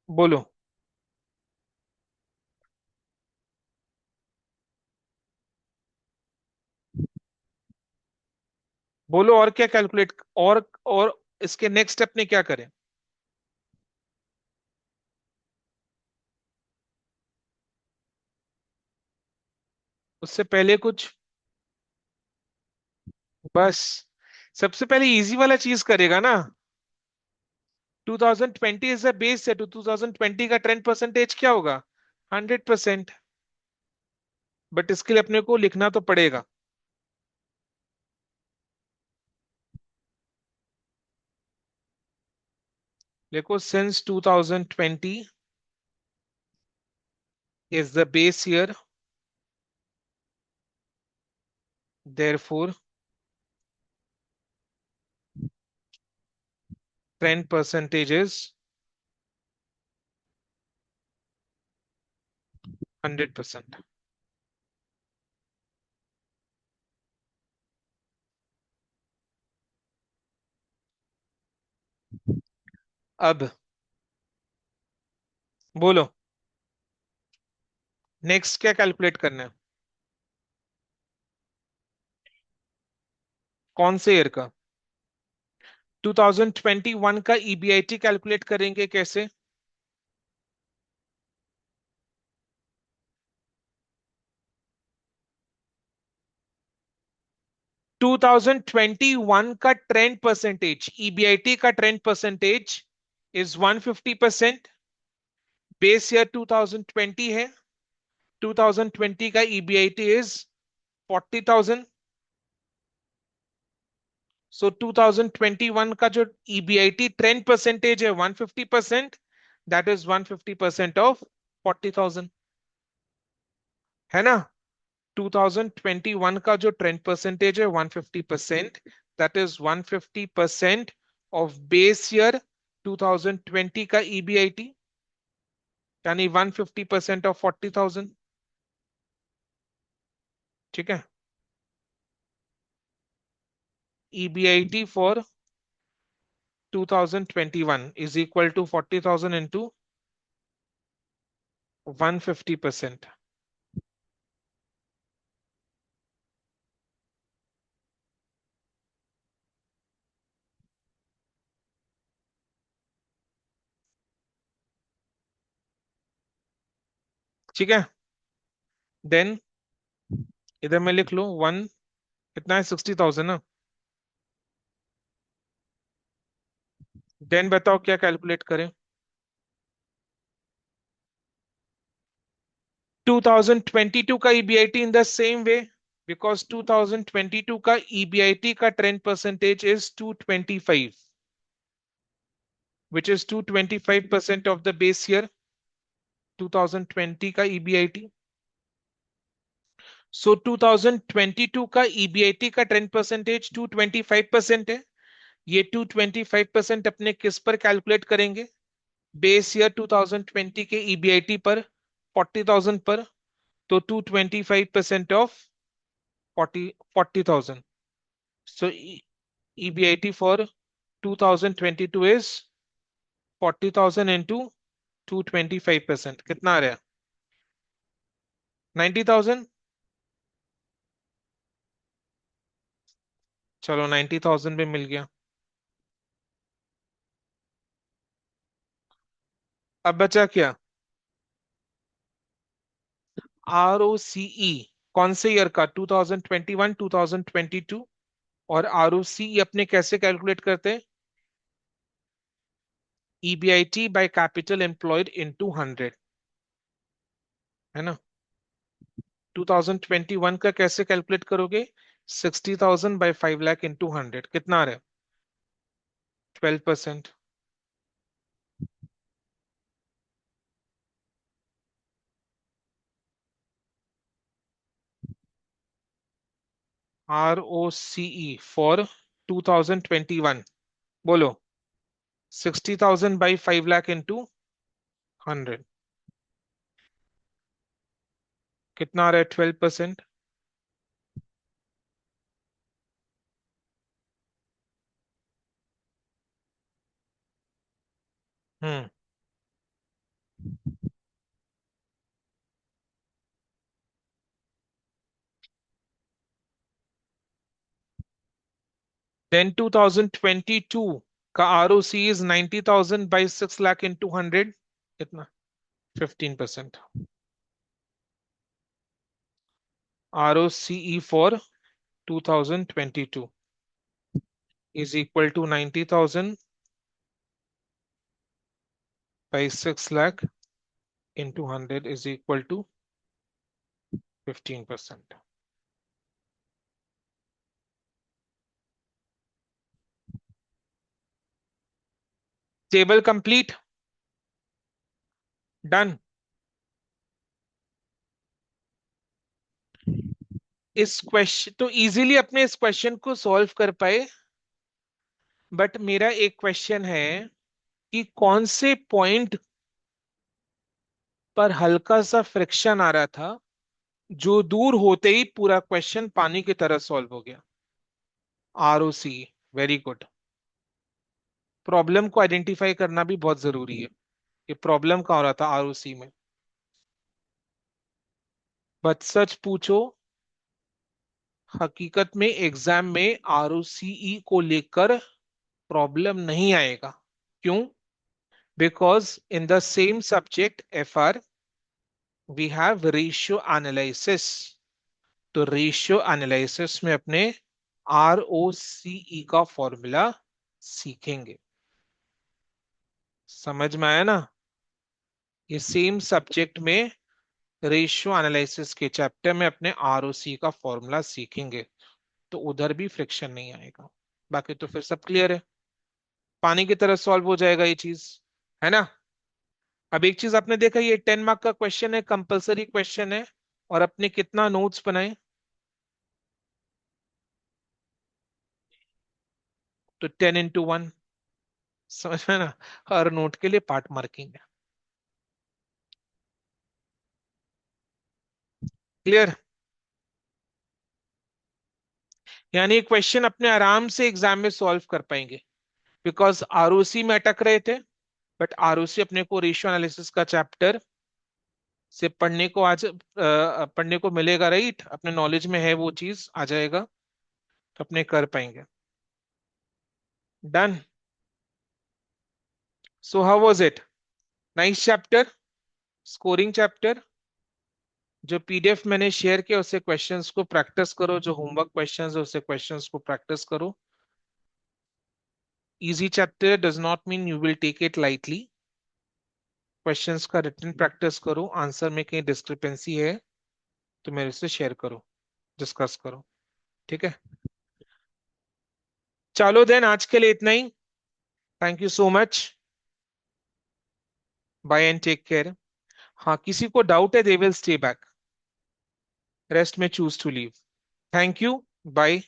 बोलो। बोलो और क्या कैलकुलेट, और इसके नेक्स्ट स्टेप में क्या करें? उससे पहले कुछ? बस सबसे पहले इजी वाला चीज करेगा ना। 2020 इज अ बेस है, तो 2020 का 10% क्या होगा? 100%। बट इसके लिए अपने को लिखना तो पड़ेगा। देखो, since 2020 is the base year, therefore 10% is 100%। अब बोलो, नेक्स्ट क्या कैलकुलेट करना है? कौन से ईयर का? 2021 का ईबीआईटी कैलकुलेट करेंगे कैसे? 2021 का ट्रेंड परसेंटेज, ईबीआईटी का trend percentage is 150%। Base year 2020 है, 2020 का ईबीआईटी इज 40,000। सो 2021 का जो ईबीआईटी ट्रेंड परसेंटेज है 150%, दैट इज 150% ऑफ 40,000, है ना? 2021 का जो ट्रेंड परसेंटेज है 150%, that is 150% of base year 2020 का ईबीआईटी, यानी 150% ऑफ 40,000। ठीक है। EBIT for 2021 is equal to 40,000 into 150%। ठीक है। देन इधर मैं लिख लूं वन, कितना है? 60,000 ना। देन बताओ क्या कैलकुलेट करें? 2022 का EBIT in the same way, because 2022 का ईबीआईटी का 10% is 225, which is 225% of the base year 2020 का ईबीआईटी। सो 2022 का ईबीआईटी का 10% 225% है। ये 225% अपने किस पर कैलकुलेट करेंगे? बेस ईयर 2020 के ईबीआईटी पर, 40,000 पर। तो 225% of 40,000। So EBIT for 2022 is 40,000 into 225%, कितना आ रहा है? 90,000। चलो 90,000 भी मिल गया। अब बचा क्या? आर ओ सी ई, कौन से ईयर का? 2021, 2022। और आर ओ सी ई अपने कैसे कैलकुलेट करते हैं? EBIT by capital employed into 100, है ना? 2021 का कैसे कैलकुलेट करोगे? 60,000 बाई 5 लाख इंटू 100 कितना आ रहा है? 12%। ROCE फॉर 2021 बोलो। 60,000 बाई 5 लाख इंटू 100 कितना आ रहा है? 12%। हम्म। देन 2022 का ROC is 90,000 by 6 lakh into 100 कितना? 15%। ROCE for 2022 is equal to 90,000 by 6 lakh into 100 is equal to 15%. Table complete. Done. इस क्वेश्चन तो इजीली अपने इस क्वेश्चन को सॉल्व कर पाए, बट मेरा एक क्वेश्चन है कि कौन से पॉइंट पर हल्का सा फ्रिक्शन आ रहा था, जो दूर होते ही पूरा क्वेश्चन पानी की तरह सॉल्व हो गया। ROC। Very good. प्रॉब्लम को आइडेंटिफाई करना भी बहुत जरूरी है कि प्रॉब्लम कहाँ हो रहा था ROC में। बट सच पूछो, हकीकत में एग्जाम में ROCE को लेकर प्रॉब्लम नहीं आएगा। क्यों? Because in the same subject FR we have ratio analysis. तो रेशियो एनालिसिस में अपने ROCE का फॉर्मूला सीखेंगे। समझ में आया ना? ये सेम सब्जेक्ट में रेशियो एनालिसिस के चैप्टर में अपने ROC का फॉर्मूला सीखेंगे, तो उधर भी फ्रिक्शन नहीं आएगा। बाकी तो फिर सब क्लियर है, पानी की तरह सॉल्व हो जाएगा ये चीज, है ना? अब एक चीज आपने देखा, ये 10 मार्क का क्वेश्चन है, कंपलसरी क्वेश्चन है, और अपने कितना नोट्स बनाए? तो 10 into 1। समझ में ना? हर नोट के लिए पार्ट मार्किंग है। क्लियर? यानी क्वेश्चन अपने आराम से एग्जाम में सॉल्व कर पाएंगे, बिकॉज ROC में अटक रहे थे, बट ROC अपने को रेशियो एनालिसिस का चैप्टर से पढ़ने को आज पढ़ने को मिलेगा, राइट? अपने नॉलेज में है, वो चीज आ जाएगा, तो अपने कर पाएंगे। Done. So how was it? Nice chapter, scoring chapter. जो PDF मैंने शेयर किया उससे क्वेश्चंस को प्रैक्टिस करो, जो होमवर्क क्वेश्चंस है उससे क्वेश्चंस को प्रैक्टिस करो। Easy chapter does not mean you will take it lightly. Questions का रिटन प्रैक्टिस करो, आंसर में कहीं डिस्क्रिपेंसी है तो मेरे से शेयर करो, डिस्कस करो। ठीक है? चलो देन, आज के लिए इतना ही। Thank you so much. Bye and take care. हाँ, किसी को डाउट है they will stay back, rest में choose to leave. Thank you. Bye.